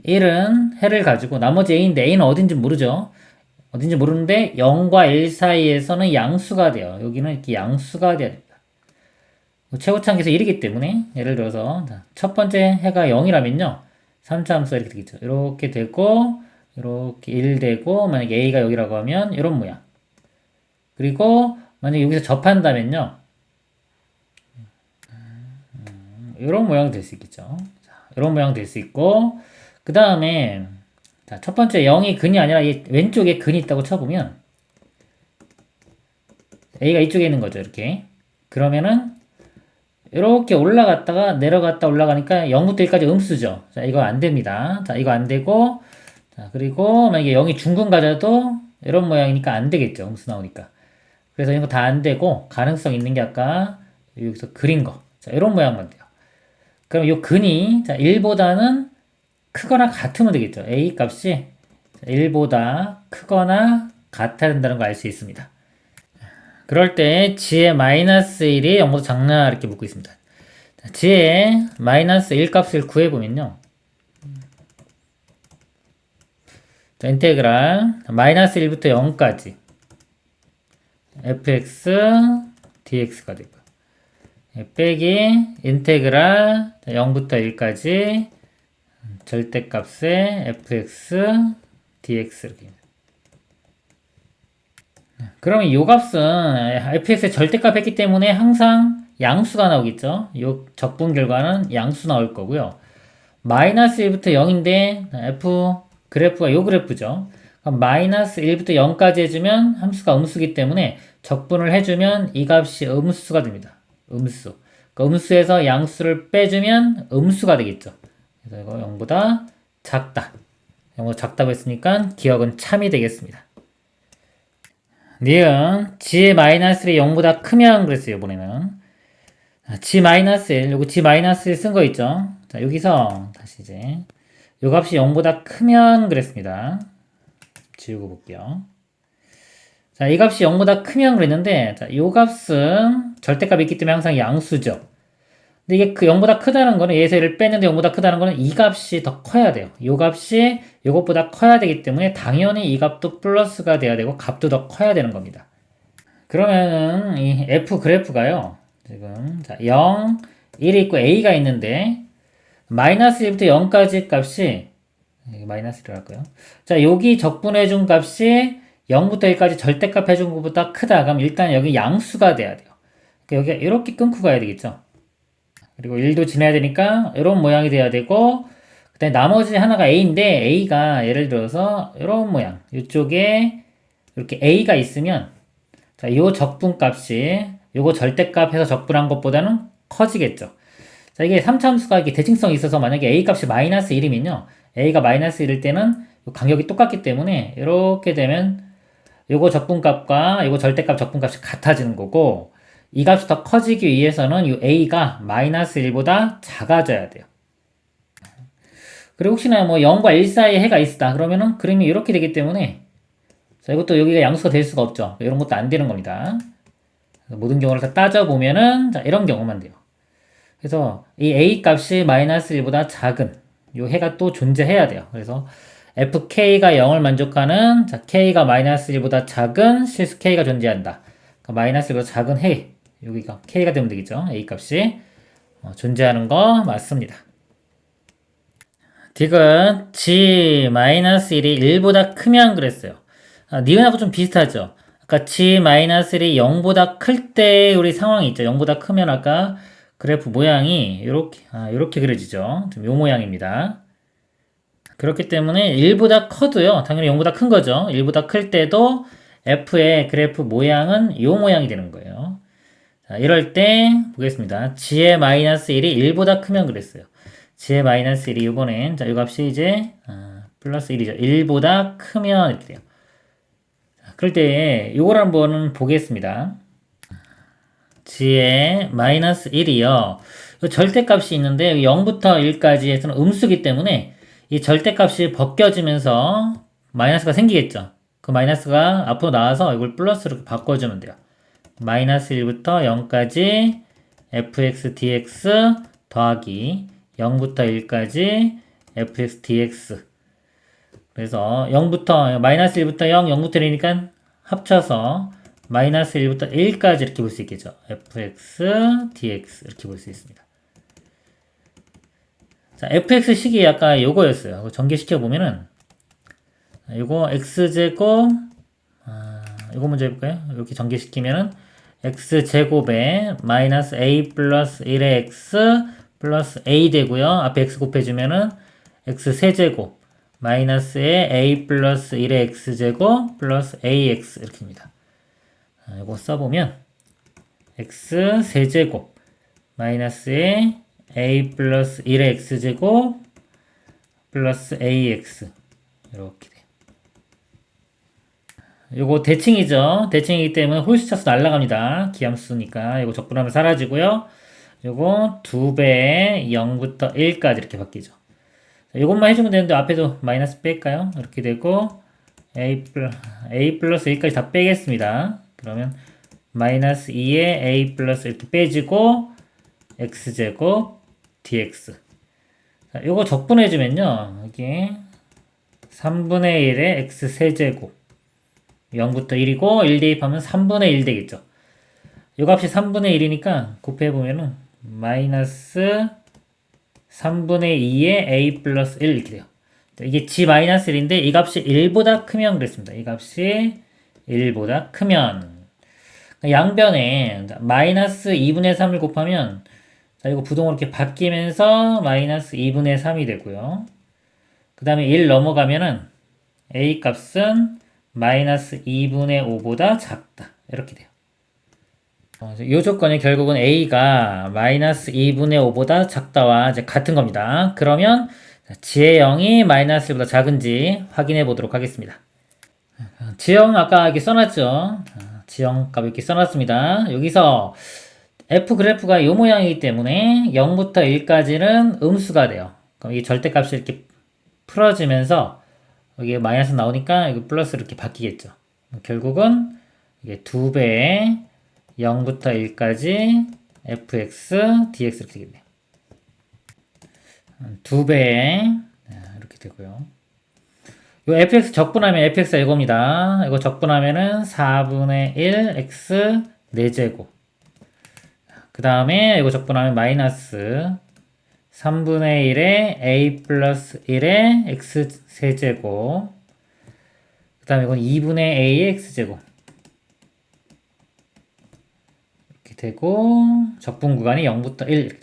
1은 해를 가지고 나머지 a인데 a는 어딘지 모르죠. 어딘지 모르는데 0과 1 사이에서는 양수가 돼요. 여기는 이렇게 양수가 돼야 됩니다. 최고차항에서 1이기 때문에 예를 들어서 첫 번째 해가 0이라면요. 3차 함수가 이렇게 되겠죠. 이렇게 되고 이렇게 1 되고 만약에 a가 여기라고 하면 이런 모양. 그리고 만약에 여기서 접한다면요. 이런 모양 될 수 있겠죠. 이런 모양 될 수 있고 그 다음에 첫 번째 0이 근이 아니라 이 왼쪽에 근이 있다고 쳐보면 a가 이쪽에 있는 거죠. 이렇게. 그러면은 이렇게 올라갔다가 내려갔다 올라가니까 0부터 1까지 음수죠. 자, 이거 안 됩니다. 자, 이거 안 되고 자, 그리고 만약에 0이 중근 가져도 이런 모양이니까 안 되겠죠. 음수 나오니까. 그래서 이거 다 안 되고 가능성 있는 게 아까 여기서 그린 거. 자, 이런 모양만 돼요. 그럼 이 근이 자, 1보다는 크거나 같으면 되겠죠. a 값이 1보다 크거나 같아야 된다는 거 알 수 있습니다. 그럴 때 g의 마이너스 1이 0보다 작나 이렇게 묻고 있습니다. g의 마이너스 1 값을 구해보면요. 자, 인테그랄 마이너스 1부터 0까지 fx dx가 되고 빼기 인테그랄 0부터 1까지 절대값의 fx dx 이렇게. 그러면 이 값은 fx의 절대값 했기 때문에 항상 양수가 나오겠죠. 이 적분 결과는 양수 나올 거고요. 마이너스 1부터 0인데 f 그래프가 이 그래프죠. 그럼 마이너스 1부터 0까지 해주면 함수가 음수기 때문에 적분을 해주면 이 값이 음수가 됩니다. 음수. 그 음수에서 양수를 빼주면 음수가 되겠죠. 그래서 이거 0보다 작다. 0보다 작다고 했으니까 기억은 참이 되겠습니다. 니은 g의 마이너스 1이 0보다 크면 그랬어요. 이번에는 g-1 요거 g-1 쓴 거 있죠. 자, 여기서 다시 이제 요 값이 0보다 크면 그랬습니다. 지우고 볼게요. 자, 이 값이 0보다 크면 그랬는데 자, 요 값은 절대값이 있기 때문에 항상 양수죠. 근데 이게 그 0보다 크다는 거는 얘에서 1을 뺐는데 0보다 크다는 거는 이 값이 더 커야 돼요. 요 값이 요것보다 커야 되기 때문에 당연히 이 값도 플러스가 돼야 되고 값도 더 커야 되는 겁니다. 그러면은 이 f 그래프가요. 지금 자, 0, 1이 있고 a가 있는데 마이너스 1부터 0까지 값이 마이너스 1을 할까요? 자, 여기 적분해준 값이 0부터 1까지 절대값 해준 것보다 크다. 그럼 일단 여기 양수가 돼야 돼요. 그러니까 여기가 이렇게 끊고 가야 되겠죠. 그리고 1도 지나야 되니까 이런 모양이 돼야 되고 그다음에 나머지 하나가 a인데 a가 예를 들어서 이런 모양 이쪽에 이렇게 a가 있으면 자, 요 적분값이 요거 절대값 해서 적분한 것보다는 커지겠죠. 자, 이게 3차함수가 이렇게 대칭성이 있어서 만약에 a 값이 마이너스 1이면요. a가 마이너스 1일 때는 간격이 똑같기 때문에 이렇게 되면 요거 적분값과 요거 절대값 적분값이 같아지는 거고 이 값이 더 커지기 위해서는 이 a가 마이너스 1보다 작아져야 돼요. 그리고 혹시나 뭐 0과 1 사이에 해가 있다 그러면은 그림이 이렇게 되기 때문에 자, 이것도 여기가 양수가 될 수가 없죠. 이런 것도 안 되는 겁니다. 모든 경우를 다 따져보면은 자, 이런 경우만 돼요. 그래서 이 a 값이 마이너스 1보다 작은 요 해가 또 존재해야 돼요. 그래서 fk가 0을 만족하는 자, k가 마이너스 1보다 작은 실수 k가 존재한다. 그러니까 마이너스 1보다 작은 해 여기가 k가 되면 되겠죠. a 값이 존재하는 거 맞습니다. 딕은 g-1이 1보다 크면 그랬어요. 니은하고 좀 비슷하죠. 아까 g-1이 0보다 클 때 우리 상황이 있죠. 0보다 크면 아까 그래프 모양이 이렇게 그려지죠. 좀 요 모양입니다. 그렇기 때문에 1보다 커도요. 당연히 0보다 큰 거죠. 1보다 클 때도 f의 그래프 모양은 요 모양이 되는 거예요. 자, 이럴 때 보겠습니다. g의 마이너스 1이 1보다 크면 그랬어요. g의 마이너스 1이 이번엔 자, 이 값이 이제 플러스 1이죠. 1보다 크면 이렇게 돼요. 그럴 때 요걸 한번 보겠습니다. g의 마이너스 1이요. 절대값이 있는데 0부터 1까지에서는 음수기 때문에 이 절대값이 벗겨지면서 마이너스가 생기겠죠. 그 마이너스가 앞으로 나와서 이걸 플러스로 바꿔주면 돼요. 마이너스 1부터 0까지 fx dx 더하기 0부터 1까지 fx dx. 그래서 0부터 마이너스 1부터 0, 0부터 1이니까 합쳐서 마이너스 1부터 1까지 이렇게 볼 수 있겠죠. fx dx 이렇게 볼 수 있습니다. 자, fx식이 아까 요거였어요. 전개시켜 보면은 요거 x제곱 요거 먼저 해볼까요? 이렇게 전개시키면은 x제곱에 마이너스 a 플러스 1의 x 플러스 a 되고요. 앞에 x 곱해주면은 x 세제곱 마이너스에 a 플러스 1의 x제곱 플러스 ax 이렇게입니다. 이거 써보면 x 세제곱 마이너스에 a 플러스 1의 x제곱 플러스 ax 이렇게 돼요. 요거 대칭이죠. 대칭이기 때문에 홀수차수 날라갑니다. 기함수니까 이거 적분하면 사라지고요. 요거 2배에 0부터 1까지 이렇게 바뀌죠. 이것만 해주면 되는데 앞에도 마이너스 뺄까요? 이렇게 되고 a 플러스 1까지 다 빼겠습니다. 그러면 마이너스 2에 a 플러스 이렇게 빼지고 x제곱 dx. 자, 요거 적분해주면요. 여기 3분의 1에 x 세제곱 0부터 1이고 1 대입하면 3분의 1 되겠죠. 요 값이 3분의 1이니까 곱해보면은 마이너스 3분의 2에 a 플러스 1 이렇게 돼요. 이게 g 마이너스 1인데 이 값이 1보다 크면 그랬습니다. 이 값이 1보다 크면 양변에 마이너스 2분의 3을 곱하면 자 이거 부동으로 이렇게 바뀌면서 마이너스 2분의 3이 되고요. 그 다음에 1 넘어가면은 a 값은 마이너스 2분의 5보다 작다. 이렇게 돼요. 이 조건이 결국은 a가 마이너스 2분의 5보다 작다와 이제 같은 겁니다. 그러면 g의 0이 마이너스 1보다 작은지 확인해 보도록 하겠습니다. 지형 아까 이렇게 써놨죠. 지형 값 이렇게 써놨습니다. 여기서 f 그래프가 이 모양이기 때문에 0부터 1까지는 음수가 돼요. 그럼 이 절대값이 이렇게 풀어지면서 여기 마이너스 나오니까 이거 플러스 이렇게 바뀌겠죠. 결국은 이게 2배에 0부터 1까지 fx dx 이렇게 되겠네요. 2배에 이렇게 되고요. 요 fx 적분하면 fx가 이겁니다. 이거 적분하면은 4분의 1 x 4제곱. 그 다음에 이거 적분하면 마이너스 3분의 1에 a 플러스 1에 x 세제곱. 그 다음에 이건 2분의 a의 x제곱. 이렇게 되고, 적분 구간이 0부터 1 이렇게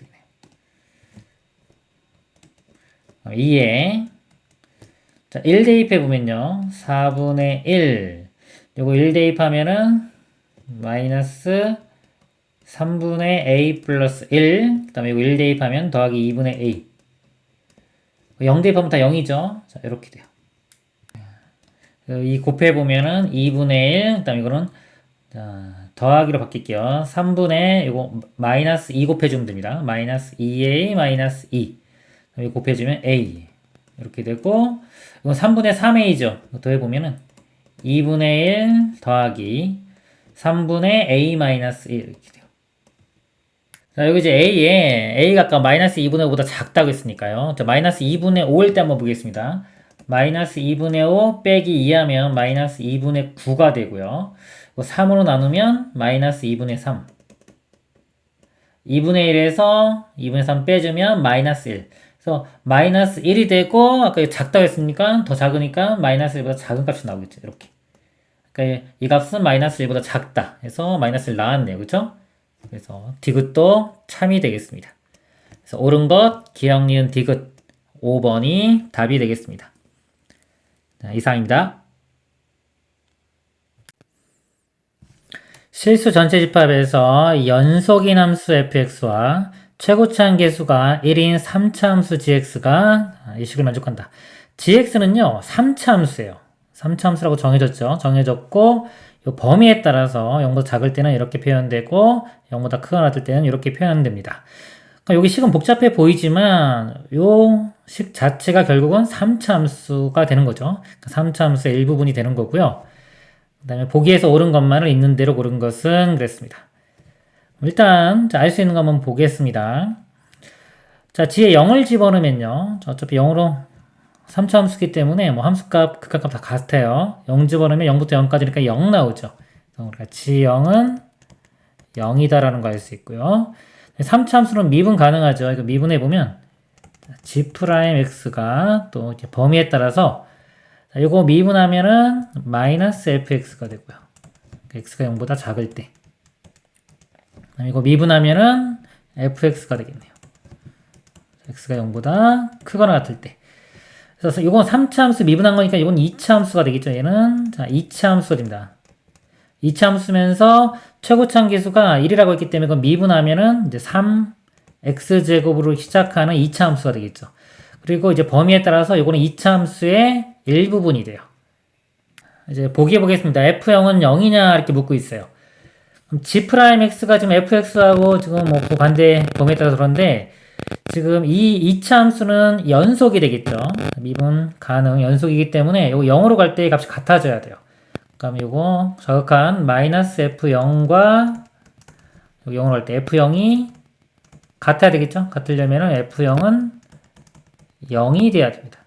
되네요. 2에, 자, 1 대입해보면요. 4분의 1. 요거 1 대입하면은, 마이너스 3분의 a 플러스 1. 그 다음에 이거 1 대입하면 더하기 2분의 a. 0 대입하면 다 0이죠. 자, 이렇게 돼요. 이 곱해보면은 2분의 1. 그 다음에 이거는, 자, 더하기로 바뀔게요. 3분의, 이거 마이너스 2 곱해주면 됩니다. 마이너스 2a 마이너스 2. 이거 곱해주면 a. 이렇게 되고, 이건 3분의 3a죠. 더해보면은 2분의 1 더하기 3분의 a 마이너스 1 이렇게 돼요. 자, 여기 이제 a가 아까 마이너스 2분의 5보다 작다고 했으니까요. 자, 마이너스 2분의 5일 때 한번 보겠습니다. 마이너스 2분의 5 빼기 2 하면 마이너스 2분의 9가 되고요. 3으로 나누면 마이너스 2분의 3. 2분의 1에서 2분의 3 빼주면 마이너스 1. 그래서 마이너스 1이 되고 아까 작다고 했으니까 더 작으니까 마이너스 1보다 작은 값이 나오겠죠. 이렇게. 그러니까 이 값은 마이너스 1보다 작다. 해서 마이너스 1 나왔네요. 그죠? 그래서 디귿도 참이 되겠습니다. 그래서 옳은 것, 기억, 니은, 디귿 5번이 답이 되겠습니다. 자, 이상입니다. 실수 전체 집합에서 연속인 함수 fx와 최고차항 계수가 1인 3차 함수 gx가 이 식을 만족한다. gx는요, 3차 함수예요. 3차 함수라고 정해졌죠. 정해졌고, 요 범위에 따라서 0보다 작을 때는 이렇게 표현되고, 0보다 크거나 같을 때는 이렇게 표현됩니다. 그러니까 여기 식은 복잡해 보이지만, 요 식 자체가 결국은 3차 함수가 되는 거죠. 3차 함수의 일부분이 되는 거고요. 그 다음에 보기에서 옳은 것만을 있는 대로 고른 것은 그랬습니다. 일단 알 수 있는 거 한번 보겠습니다. 자, 뒤에 0을 집어넣으면요. 어차피 0으로 3차 함수기 때문에 뭐 함수값, 극한값 다 같아요. 0 집어넣으면 0부터 0까지니까 0 나오죠. 그래서 우리가 g0은 0이다라는 거 알 수 있고요. 3차 함수는 미분 가능하죠. 이거 미분해보면 g'x가 또 이렇게 범위에 따라서 이거 미분하면은 마이너스 fx가 되고요. x가 0보다 작을 때. 이거 미분하면은 fx가 되겠네요. x가 0보다 크거나 같을 때. 그래서 이건 3차 함수 미분한 거니까 이건 2차 함수가 되겠죠. 얘는 자 2차 함수가 됩니다. 2차 함수면서 최고참 계수가 1이라고 했기 때문에 그건 미분하면은 이제 3x제곱으로 시작하는 2차 함수가 되겠죠. 그리고 이제 범위에 따라서 이거는 2차 함수의 일부분이 돼요. 이제 보기 보겠습니다. f0은 0이냐 이렇게 묻고 있어요. 그럼 g'x가 지금 fx하고 지금 뭐 그 반대 범위에 따라서 그런데 지금 이 2차 함수는 연속이 되겠죠. 미분 가능 연속이기 때문에 이거 0으로 갈 때 값이 같아져야 돼요. 그럼 이거 저격한 마이너스 f0과 0으로 갈 때 f0이 같아야 되겠죠. 같으려면 f0은 0이 돼야 됩니다.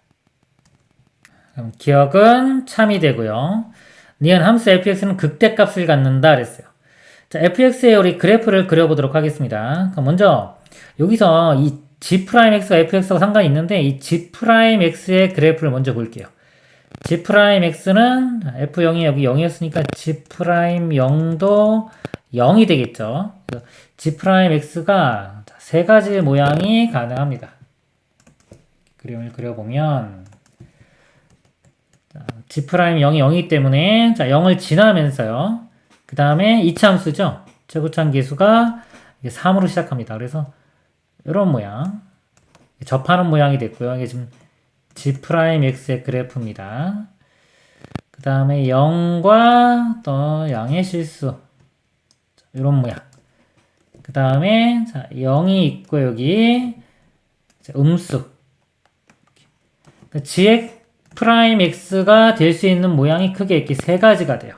그럼 기억은 참이 되고요. 니은 함수 fx는 극대값을 갖는다 그랬어요. 자, fx의 우리 그래프를 그려보도록 하겠습니다. 그럼 먼저 여기서 이 g'x가 fx하고 상관이 있는데 이 g'x의 그래프를 먼저 볼게요. g'x는 f0이 여기 0이었으니까 g'0도 0이 되겠죠. g'x가 세 가지 모양이 가능합니다. 그림을 그려보면 g'0이 0이기 때문에 자 0을 지나면서요. 그 다음에 2차 함수죠. 최고참 계수가 3으로 시작합니다. 그래서 이런 모양 접하는 모양이 됐고요. 이게 지금 g'x의 그래프입니다. 그 다음에 0과 또 양의 실수 이런 모양. 그 다음에 0이 있고 여기 음수 g'x가 될 수 있는 모양이 크게 이렇게 세 가지가 돼요.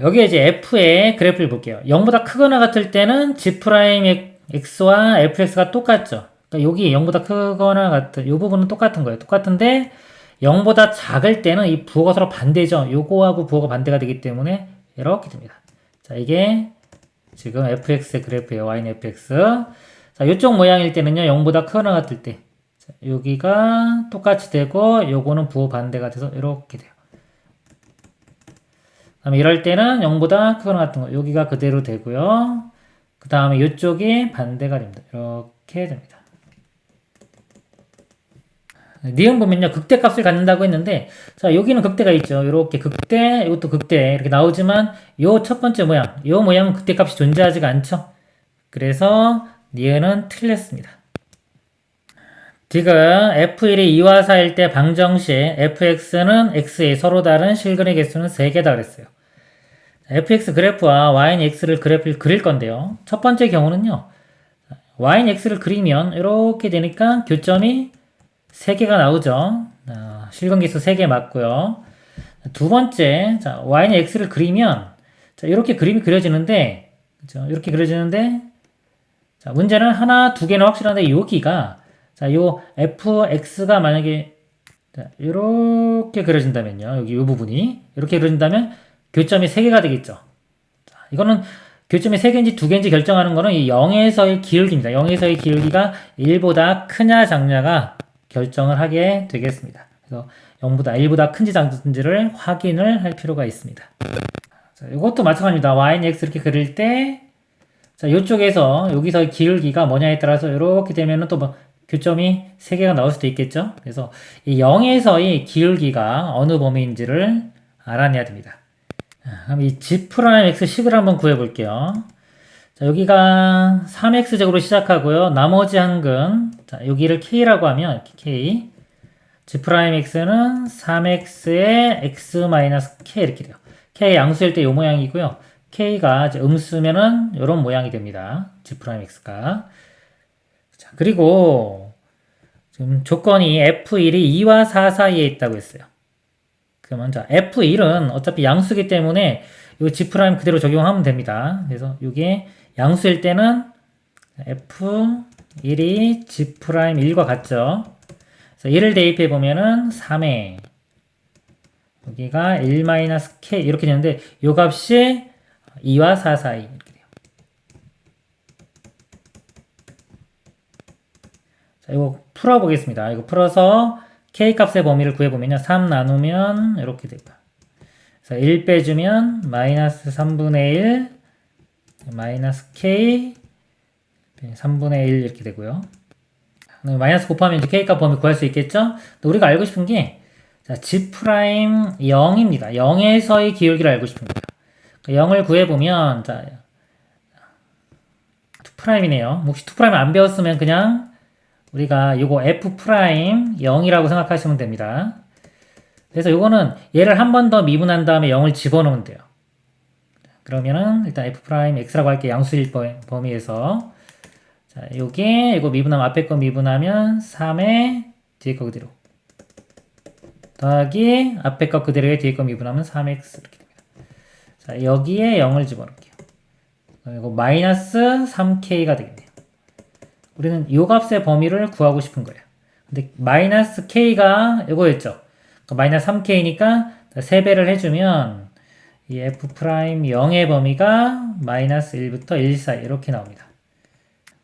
여기에 이제 f의 그래프를 볼게요. 0보다 크거나 같을 때는 g'x와 fx가 똑같죠. 그러니까 여기 0보다 크거나 같은 이 부분은 똑같은 거예요. 똑같은데 0보다 작을 때는 이 부호가 서로 반대죠. 요거하고 부호가 반대가 되기 때문에 이렇게 됩니다. 자, 이게 지금 fx의 그래프예요. y는 fx. 자, 이쪽 모양일 때는요. 0보다 크거나 같을 때 자, 여기가 똑같이 되고 요거는 부호 반대가 돼서 이렇게 돼요. 그다음에 이럴 때는 0보다 크거나 같은 거 여기가 그대로 되고요. 그 다음에 이쪽이 반대가 됩니다. 이렇게 됩니다. 니은 보면요. 극대값을 갖는다고 했는데 자 여기는 극대가 있죠. 이렇게 극대, 이것도 극대 이렇게 나오지만 요 첫 번째 모양, 요 모양은 극대값이 존재하지가 않죠. 그래서 니은은 틀렸습니다. 지금 f1이 2와 4일 때 방정시 fx는 x의 서로 다른 실근의 개수는 3개다 그랬어요. fx 그래프와 y는 x를 그래프를 그릴 건데요. 첫 번째 경우는요. y는 x를 그리면 이렇게 되니까 교점이 3개가 나오죠. 실근계수 3개 맞고요. 두 번째, 자, y는 x를 그리면 자, 이렇게 그림이 그려지는데 그렇죠? 이렇게 그려지는데 자, 문제는 하나, 두 개는 확실한데 여기가 자, 요 fx가 만약에 자, 이렇게 그려진다면요. 여기 이 부분이 이렇게 그려진다면 교점이 3개가 되겠죠. 자, 이거는 교점이 3개인지 2개인지 결정하는 거는 이 0에서의 기울기입니다. 0에서의 기울기가 1보다 크냐 작냐가 결정을 하게 되겠습니다. 그래서 0보다 1보다 큰지 작은지를 확인을 할 필요가 있습니다. 자, 이것도 마찬가지입니다. y는 x 이렇게 그릴 때 자, 요쪽에서 여기서의 기울기가 뭐냐에 따라서 이렇게 되면은 또 뭐 교점이 3개가 나올 수도 있겠죠. 그래서 이 0에서의 기울기가 어느 범위인지를 알아내야 됩니다. 그럼 이 g'x 식을 한번 구해볼게요. 자, 여기가 3x제곱으로 시작하고요. 나머지 한 근, 자, 여기를 k라고 하면, 이렇게 k. G'X는 3X의 X-K 이렇게 돼요. K 양수일 때 이 모양이고요. K가 이제 음수면은 이런 모양이 됩니다. G'X가. 자, 그리고 지금 조건이 F1이 2와 4 사이에 있다고 했어요. 그러면 자, F1은 어차피 양수기 때문에 이 G' 그대로 적용하면 됩니다. 그래서 이게 양수일 때는 F1이 G'1과 같죠. 그래서 1을 대입해 보면은 3에 여기가 1-K 이렇게 되는데 이 값이 2와 4 사이 이렇게 돼요. 자, 이거 풀어보겠습니다. 이거 풀어서 K 값의 범위를 구해보면요. 3 나누면 이렇게 되고요. 그래서 1 빼주면 마이너스 3분의 1 마이너스 K 3분의 1 이렇게 되고요. 마이너스 곱하면 이제 K값 범위 구할 수 있겠죠? 우리가 알고 싶은 게 자, G' 0입니다. 0에서의 기울기를 알고 싶은 거예요. 0을 구해보면 자 2'이네요. 혹시 2' 안 배웠으면 그냥 우리가 요거 F' 0이라고 생각하시면 됩니다. 그래서 요거는 얘를 한 번 더 미분한 다음에 0을 집어넣으면 돼요. 그러면은 일단 F' X라고 할게요. 양수일 범위에서 자, 요게 이거 미분하면 앞에 거 미분하면 3에 뒤에 거 그대로 더하기 앞에 거 그대로에 뒤에 거 미분하면 3x 이렇게 됩니다. 자, 여기에 0을 집어넣을게요. 이거 마이너스 3k가 되겠네요. 우리는 요 값의 범위를 구하고 싶은 거예요. 근데 마이너스 k가 이거였죠. 마이너스 3k니까 3배를 해주면 이 f' 0의 범위가 마이너스 1부터 1 사이 이렇게 나옵니다.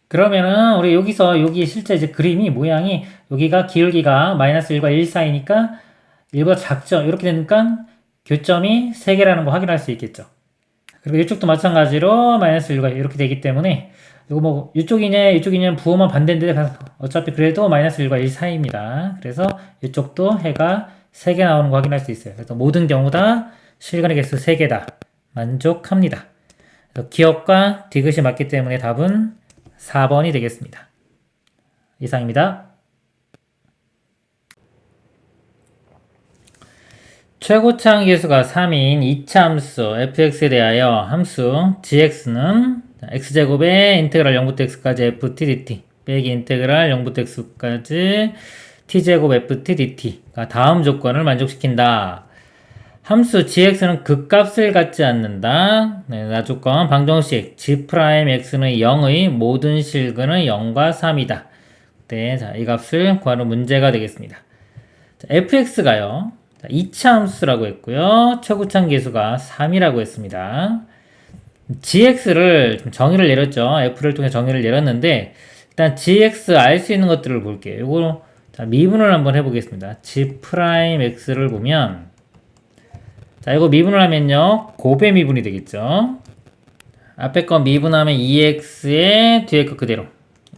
그러면은 우리 여기서 여기 실제 이제 그림이 모양이 여기가 기울기가 마이너스 1과 1 사이니까 1보다 작죠. 이렇게 되니까 교점이 3개라는 거 확인할 수 있겠죠. 그리고 이쪽도 마찬가지로 마이너스 1과 이렇게 되기 때문에 이거 뭐 이쪽이냐 부호만 반대인데 어차피 그래도 마이너스 1과 1 사이입니다. 그래서 이쪽도 해가 3개 나오는 거 확인할 수 있어요. 그래서 모든 경우 다 실근의 개수 3개다. 만족합니다. 그래서 기억과 디귿이 맞기 때문에 답은 4번이 되겠습니다. 이상입니다. 최고차항 계수가 3인 2차 함수 fx에 대하여 함수 gx는 x제곱의 인테그랄 0부터 x까지 ft dt 빼기 인테그랄 0부터 x까지 t제곱 ft dt가 다음 조건을 만족시킨다. 함수 gx는 극값을 갖지 않는다. 네, 나조건 방정식 g'x는 0의 모든 실근은 0과 3이다. 네, 자, 이 값을 구하는 문제가 되겠습니다. 자, fx가요. 2차 함수라고 했고요. 최고차항 계수가 3이라고 했습니다. gx를 정의를 내렸죠. f를 통해 정의를 내렸는데 일단 gx 알 수 있는 것들을 볼게요. 이거 자, 미분을 한번 해보겠습니다. g'x를 보면 자, 이거 미분을 하면요. 곱의 미분이 되겠죠. 앞에 거 미분하면 2x에 뒤에 거 그대로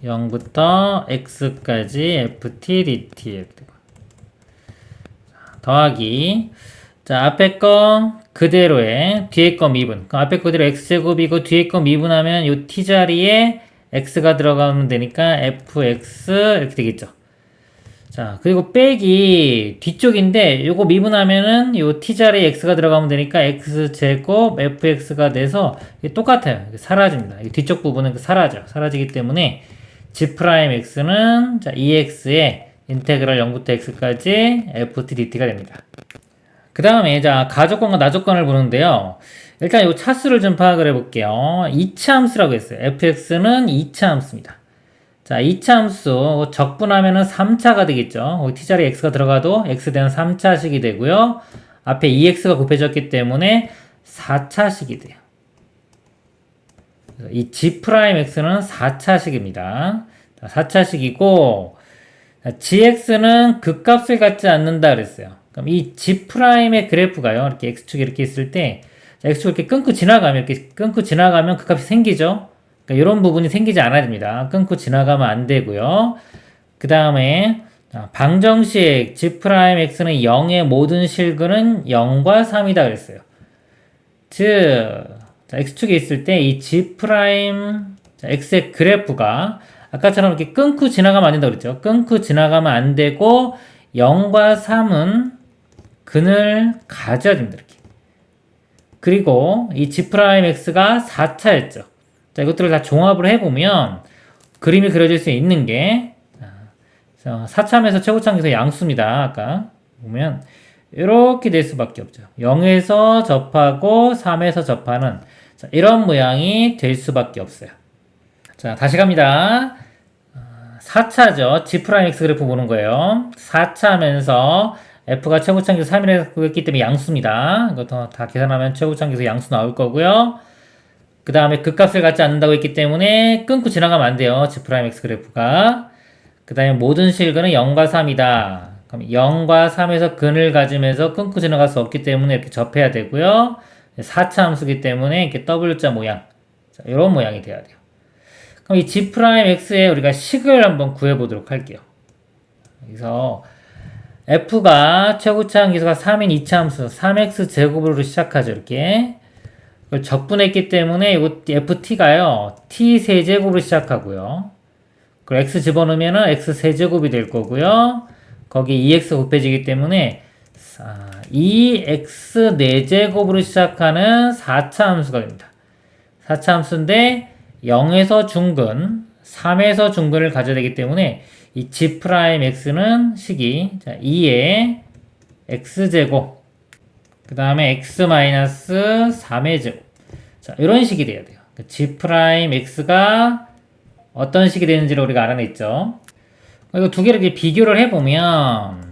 0부터 x까지 ft dt 이렇게 되고 더하기 자 앞에 거 그대로에 뒤에 거 미분 그럼 앞에 거 그대로 x제곱이고 뒤에 거 미분하면 요 t자리에 x가 들어가면 되니까 fx 이렇게 되겠죠. 자 그리고 빼기 뒤쪽인데 요거 미분하면은 요 t자리에 x가 들어가면 되니까 x제곱 fx가 돼서 이게 똑같아요. 사라집니다. 이 뒤쪽 부분은 사라지기 때문에 g'x는 자 2x에 인테그랄 0부터 x까지 ft dt가 됩니다. 그 다음에 자 가조건과 나조건을 보는데요. 일단 이 차수를 좀 파악을 해볼게요. 2차 함수라고 했어요. fx는 2차 함수입니다. 자 2차 함수 적분하면은 3차가 되겠죠. t자리에 x가 들어가도 x대는 3차식이 되고요. 앞에 2x가 곱해졌기 때문에 4차식이 돼요. 이 g'x는 4차식입니다. 4차식이고 gx는 극값을 갖지 않는다 그랬어요. 그럼 이 g'의 그래프가요. 이렇게 x축이 이렇게 있을 때 x축을 이렇게 끊고 지나가면 극값이 생기죠. 그러니까 이런 부분이 생기지 않아야 됩니다. 끊고 지나가면 안 되고요. 그 다음에 방정식 g'x는 0의 모든 실근은 0과 3이다 그랬어요. 즉 x축에 있을 때 이 g' x의 그래프가 아까처럼 이렇게 끊고 지나가면 안 된다고 그랬죠. 끊고 지나가면 안 되고 0과 3은 근을 가져야 됩니다. 이렇게. 그리고 이 G'X가 4차였죠. 자, 이것들을 다 종합을 해보면 그림이 그려질 수 있는 게 4참에서 최고차항에서 양수입니다. 아까 보면 이렇게 될 수밖에 없죠. 0에서 접하고 3에서 접하는 이런 모양이 될 수밖에 없어요. 자, 다시 갑니다. 4차죠. G'X 그래프 보는 거예요. 4차면서 F가 최고차항에서 3이라고 했기 때문에 양수입니다. 이것도 다 계산하면 최고차항에서 양수 나올 거고요. 그 다음에 극값을 갖지 않는다고 했기 때문에 끊고 지나가면 안 돼요. G'X 그래프가. 그 다음에 모든 실근은 0과 3이다. 그럼 0과 3에서 근을 가지면서 끊고 지나갈 수 없기 때문에 이렇게 접해야 되고요. 4차 함수기 때문에 이렇게 W자 모양. 자, 이런 모양이 돼야 돼요. 그럼 이 G'X의 우리가 식을 한번 구해보도록 할게요. 여기서 F가 최고차항 기수가 3인 2차 함수 3x 제곱으로 시작하죠. 이렇게. 그걸 적분했기 때문에 이거 FT가요. T 세제곱으로 시작하고요. 그리고 x 집어넣으면은 x 세제곱이 될 거고요. 거기에 2x 곱해지기 때문에 2x 4제곱으로 시작하는 4차 함수가 됩니다. 4차 함수인데 0에서 중근, 3에서 중근을 가져야 되기 때문에 이 G'X는 식이 2의 x제곱 그 다음에 x-3의 제곱 자 이런 식이 돼야 돼요. G'X가 어떤 식이 되는지를 우리가 알아냈죠. 이거 두 개를 이렇게 비교를 해보면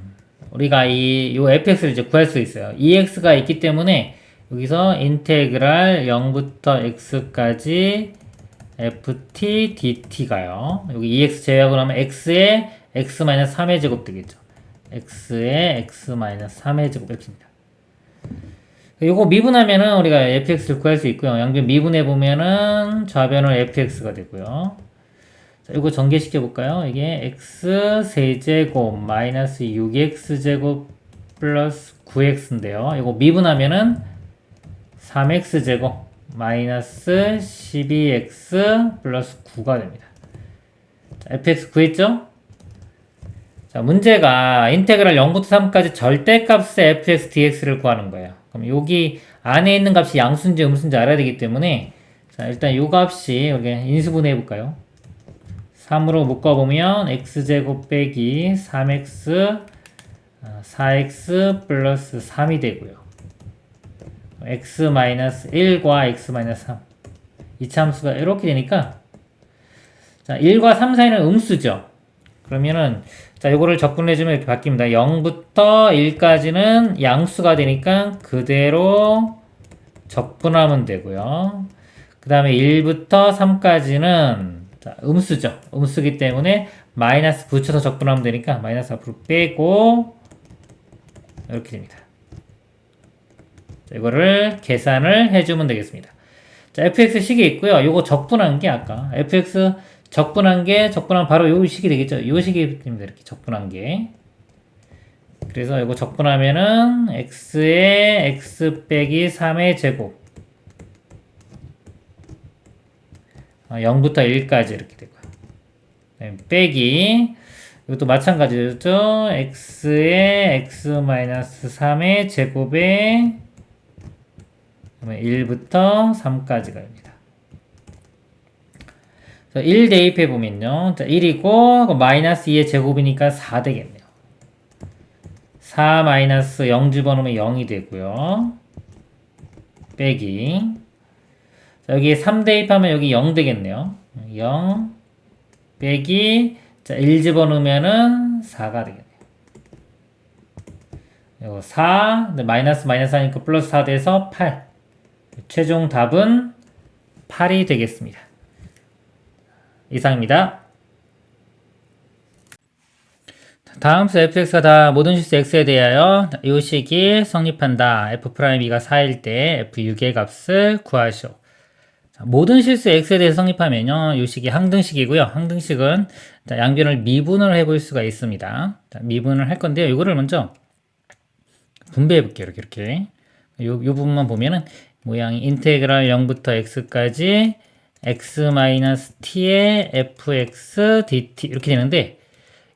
우리가 요 fx를 이제 구할 수 있어요. 2x가 있기 때문에 여기서 인테그랄 0부터 x까지 ft dt가요. 여기 2x 제외하고 나면 x의 x-3의 제곱 되겠죠. x의 x-3의 제곱 이렇게입니다. 요거 미분하면은 우리가 fx를 구할 수 있고요. 양변 미분해보면은 좌변은 fx가 되고요. 자, 이거 전개시켜 볼까요? 이게 x 세제곱 마이너스 6x제곱 플러스 9x인데요. 이거 미분하면은 3x제곱 마이너스 12x 플러스 9가 됩니다. 자, fx 구했죠? 자, 문제가 인테그랄 0부터 3까지 절대값의 fx dx를 구하는 거예요. 그럼 여기 안에 있는 값이 양수인지 음수인지 알아야 되기 때문에 자, 일단 요 값이 우리가 인수분해 해볼까요? 3으로 묶어보면 x제곱 빼기 3x 4x 플러스 3이 되고요. x-1과 x-3 이차함수가 이렇게 되니까 자 1과 3 사이는 음수죠. 그러면은 자 요거를 적분해주면 이렇게 바뀝니다. 0부터 1까지는 양수가 되니까 그대로 적분하면 되고요. 그 다음에 1부터 3까지는 자, 음수죠. 음수기 때문에 마이너스 붙여서 적분하면 되니까 마이너스 앞으로 빼고 이렇게 됩니다. 자, 이거를 계산을 해주면 되겠습니다. 자, fx 식이 있고요. 요거 적분한 게 아까 fx 적분하면 바로 요 식이 되겠죠. 요 식이 됩니다. 이렇게 적분한 게. 그래서 이거 적분하면은 x의 x 빼기 3의 제곱 0부터 1까지 이렇게 되고요. 빼기 이것도 마찬가지죠. x의 x-3의 제곱에 1부터 3까지가 됩니다. 1 대입해 보면요. 자, 1이고 마이너스 2의 제곱이니까 4 되겠네요. 4 마이너스 0 집어넣으면 0이 되고요. 빼기 자, 여기 3 대입하면 여기 0 되겠네요. 0 빼기 자, 1 집어넣으면은 4가 되겠네요. 이거 4 마이너스 하니까 플러스 4 돼서 8 최종 답은 8이 되겠습니다. 이상입니다. 다음 수 fx가 다 모든 실수 x에 대하여 이 식이 성립한다. f'E가 4일 때 f6의 값을 구하시오. 자, 모든 실수 x에 대해서 성립하면요. 이 식이 항등식이고요. 항등식은 양변을 미분을 해볼 수가 있습니다. 자, 미분을 할 건데요. 이거를 먼저 분배해 볼게요. 이렇게. 요 부분만 보면은 모양이 인테그랄 0부터 x까지 x-t의 fx dt 이렇게 되는데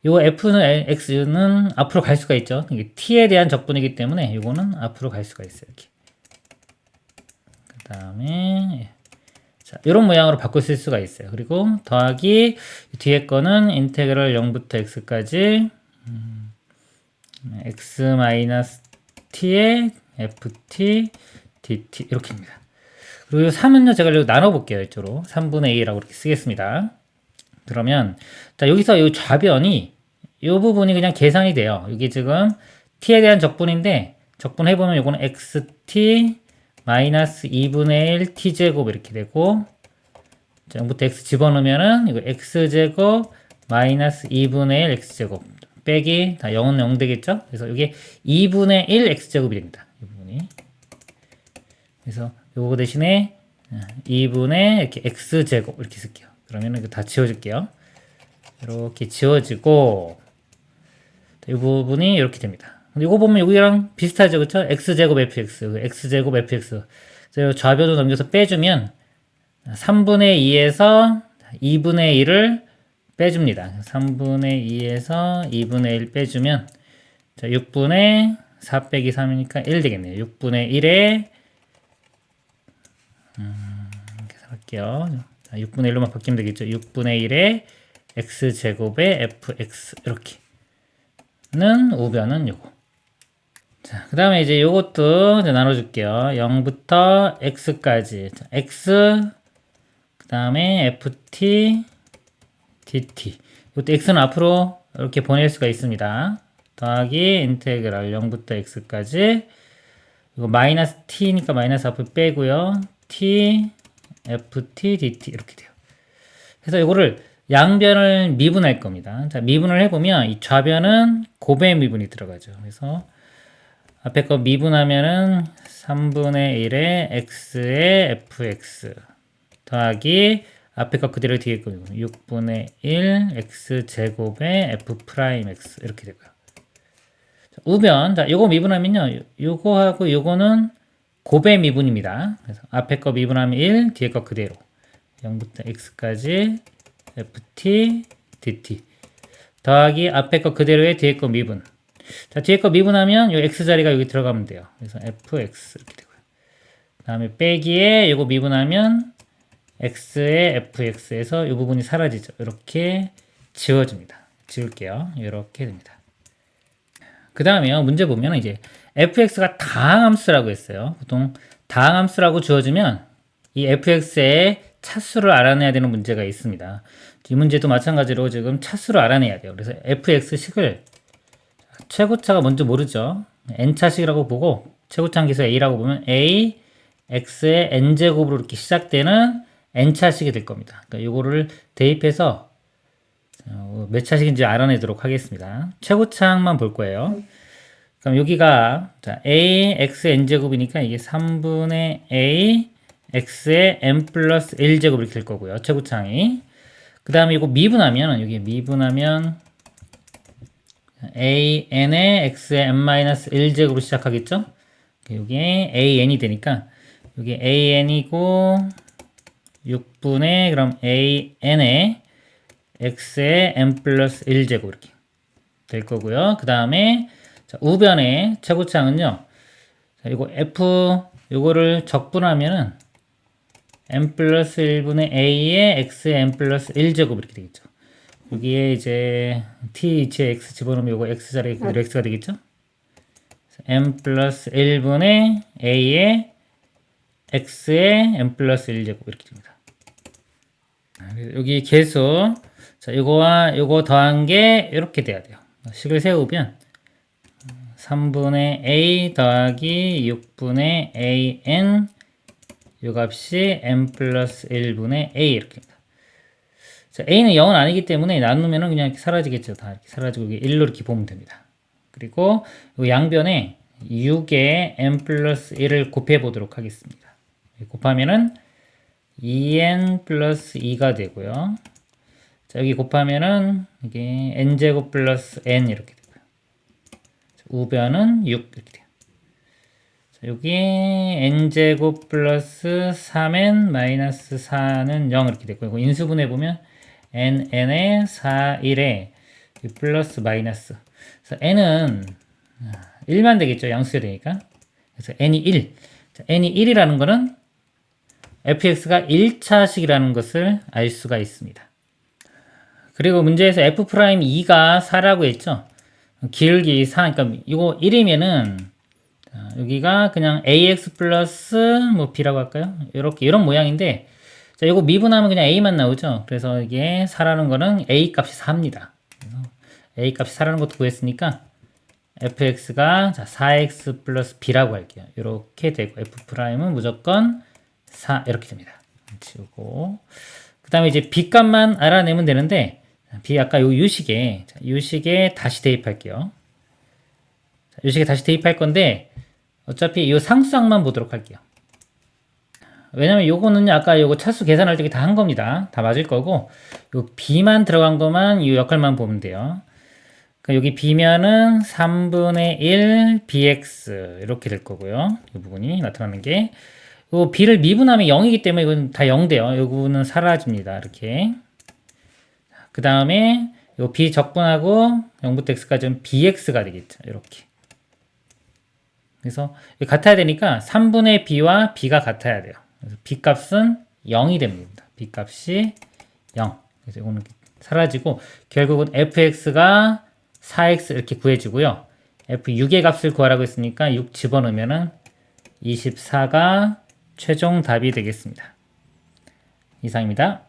요 f는 x는 앞으로 갈 수가 있죠. 이게 t에 대한 적분이기 때문에 요거는 앞으로 갈 수가 있어요. 이렇게. 그 다음에 자, 이런 모양으로 바꿔 쓸 수가 있어요. 그리고 더하기 뒤에 거는 인테그럴 0부터 x까지 x-t의 ft dt 이렇게입니다. 그리고 3은요 제가 여기 나눠볼게요. 이쪽으로 3분의 2라고 이렇게 쓰겠습니다. 그러면 자 여기서 이 좌변이 이 부분이 그냥 계산이 돼요. 이게 지금 t에 대한 적분인데 적분해보면 이거는 xt 마이너스 2분의 1 t제곱 이렇게 되고 자, 0부터 x 집어넣으면은 이거 x제곱 마이너스 2분의 1 x제곱 빼기 다 0은 0 되겠죠? 그래서 이게 2분의 1 x제곱이 됩니다. 이 부분이. 그래서 요거 대신에 2분의 이렇게 x제곱 이렇게 쓸게요. 그러면 이거 다 지워줄게요. 이렇게 지워지고 이 부분이 이렇게 됩니다. 근데 이거 보면 여기랑 비슷하죠, 그렇죠? x제곱 fx, x제곱 fx. 그래서 좌변으로 넘겨서 빼주면 3분의 2에서 2분의 1을 빼줍니다. 3분의 2에서 2분의 1 빼주면 자, 6분의 4 빼기 3이니까 1 되겠네요. 6분의 1에 이렇게 할게요. 6분의 1로만 바뀌면 되겠죠. 6분의 1에 x제곱에 fx 이렇게는 우변은 요거. 자, 그 다음에 이제 요것도 이제 나눠줄게요. 0부터 x까지. 자, x, 그 다음에 ft, dt. 이것도 x는 앞으로 이렇게 보낼 수가 있습니다. 더하기 인테그랄 0부터 x까지. 이거 마이너스 t니까 마이너스 앞을 빼고요. t, ft, dt 이렇게 돼요. 그래서 이거를 양변을 미분할 겁니다. 자, 미분을 해보면 이 좌변은 곱의 미분이 들어가죠. 그래서 앞에 거 미분하면은 3분의 1의 x의 fx 더하기 앞에 거 그대로 뒤에 거 6분의 1 x제곱의 f'x 이렇게 되고요. 자, 우변, 자, 요거 미분하면요. 요거하고 요거는 곱의 미분입니다. 그래서 앞에 거 미분하면 1, 뒤에 거 그대로 0부터 x까지 ft, dt 더하기 앞에 거 그대로의 뒤에 거 미분. 자, 뒤에 거 미분하면 요 x 자리가 여기 들어가면 돼요. 그래서 fx 이렇게 되고요. 다음에 빼기에 요거 미분하면 x의 fx에서 이 부분이 사라지죠. 이렇게 지워집니다. 지울게요. 이렇게 됩니다. 그 다음에요. 문제 보면 이제 fx가 다항함수라고 했어요. 보통 다항함수라고 주어지면 이 fx의 차수를 알아내야 되는 문제가 있습니다. 이 문제도 마찬가지로 지금 차수를 알아내야 돼요. 그래서 fx식을 최고차가 먼저 모르죠. n차식이라고 보고 최고차 함계수 a라고 보면 a x의 n제곱으로 이렇게 시작되는 n차식이 될 겁니다. 그러니까 이거를 대입해서 몇 차식인지 알아내도록 하겠습니다. 최고차만 볼 거예요. 그럼 여기가 자, a x n제곱이니까 이게 3분의 a x의 n 플러스 1제곱 이렇게 될 거고요. 최고차항이. 그 다음에 이거 미분하면 여기 미분하면 a n의 x의 n 마이너스 1제곱으로 시작하겠죠? 여기에 a n이 되니까 여기 a n이고 6분의 그럼 a n의 x의 n 플러스 1제곱 이렇게 될 거고요. 그 다음에 우변의 최고차항은요. 자, 이거 f 요거를 적분하면은 n 플러스 1분의 a의 x의 n 플러스 1제곱 이렇게 되겠죠. 여기에 이제 t 이치에 x 집어넣으면 요거 x 자리에 그대로 x가 되겠죠. n 플러스 1분의 a의 x의 n 플러스 1제곱 이렇게 됩니다. 여기 계수 자 요거와 요거 더한 게 이렇게 돼야 돼요. 식을 세우면 3분의 a 더하기 6분의 an 요 값이 n 플러스 1분의 a 이렇게 됩니다. 자, a는 0은 아니기 때문에 나누면은 그냥 이렇게 사라지겠죠. 다 이렇게 사라지고 이게 1로 이렇게 보면 됩니다. 그리고 요 양변에 6에 n 플러스 1을 곱해 보도록 하겠습니다. 곱하면은 2n 플러스 2가 되고요. 자, 여기 곱하면은 이게 n제곱 플러스 n 이렇게 되고요. 자, 우변은 6 이렇게 돼요. 자, 여기 n제곱 플러스 3n 마이너스 4는 0 이렇게 됐고 이거 인수분해 보면 n의 4, 1에 플러스 마이너스. 그래서 n은 1만 되겠죠. 양수가 되니까. 그래서 n이 1. 자, n이 1이라는 거는 fx가 1차식이라는 것을 알 수가 있습니다. 그리고 문제에서 f'2가 4라고 했죠. 기울기 4, 그러니까 이거 1이면은 여기가 그냥 ax 플러스 뭐 b라고 할까요? 이렇게 이런 모양인데, 자, 이거 미분하면 그냥 a만 나오죠. 그래서 이게 4라는 거는 a 값이 4입니다. a 값이 4라는 것도 구했으니까 fx가 자, 4x 플러스 b라고 할게요. 이렇게 되고 f'은 무조건 4 이렇게 됩니다. 지우고 그 다음에 이제 b 값만 알아내면 되는데, b 아까 요 유식에 다시 대입할게요. 자, 유식에 다시 대입할 건데 어차피 이 상수항만 보도록 할게요. 왜냐면 요거는요, 아까 요거 차수 계산할 때 다 한 겁니다. 다 맞을 거고, 요 b만 들어간 것만 이 역할만 보면 돼요. 그러니까 여기 b면은 3분의 1 bx 이렇게 될 거고요. 이 부분이 나타나는 게, 요 b를 미분하면 0이기 때문에 이건 다 0 돼요. 요거는 사라집니다. 이렇게. 그 다음에 요 b 적분하고 0부터 x까지는 bx가 되겠죠. 이렇게. 그래서 같아야 되니까 3분의 b와 b가 같아야 돼요. 그래서 b 값은 0이 됩니다. b 값이 0. 그래서 이거는 사라지고 결국은 fx가 4x 이렇게 구해지고요. f6의 값을 구하라고 했으니까 6 집어넣으면은 24가 최종 답이 되겠습니다. 이상입니다.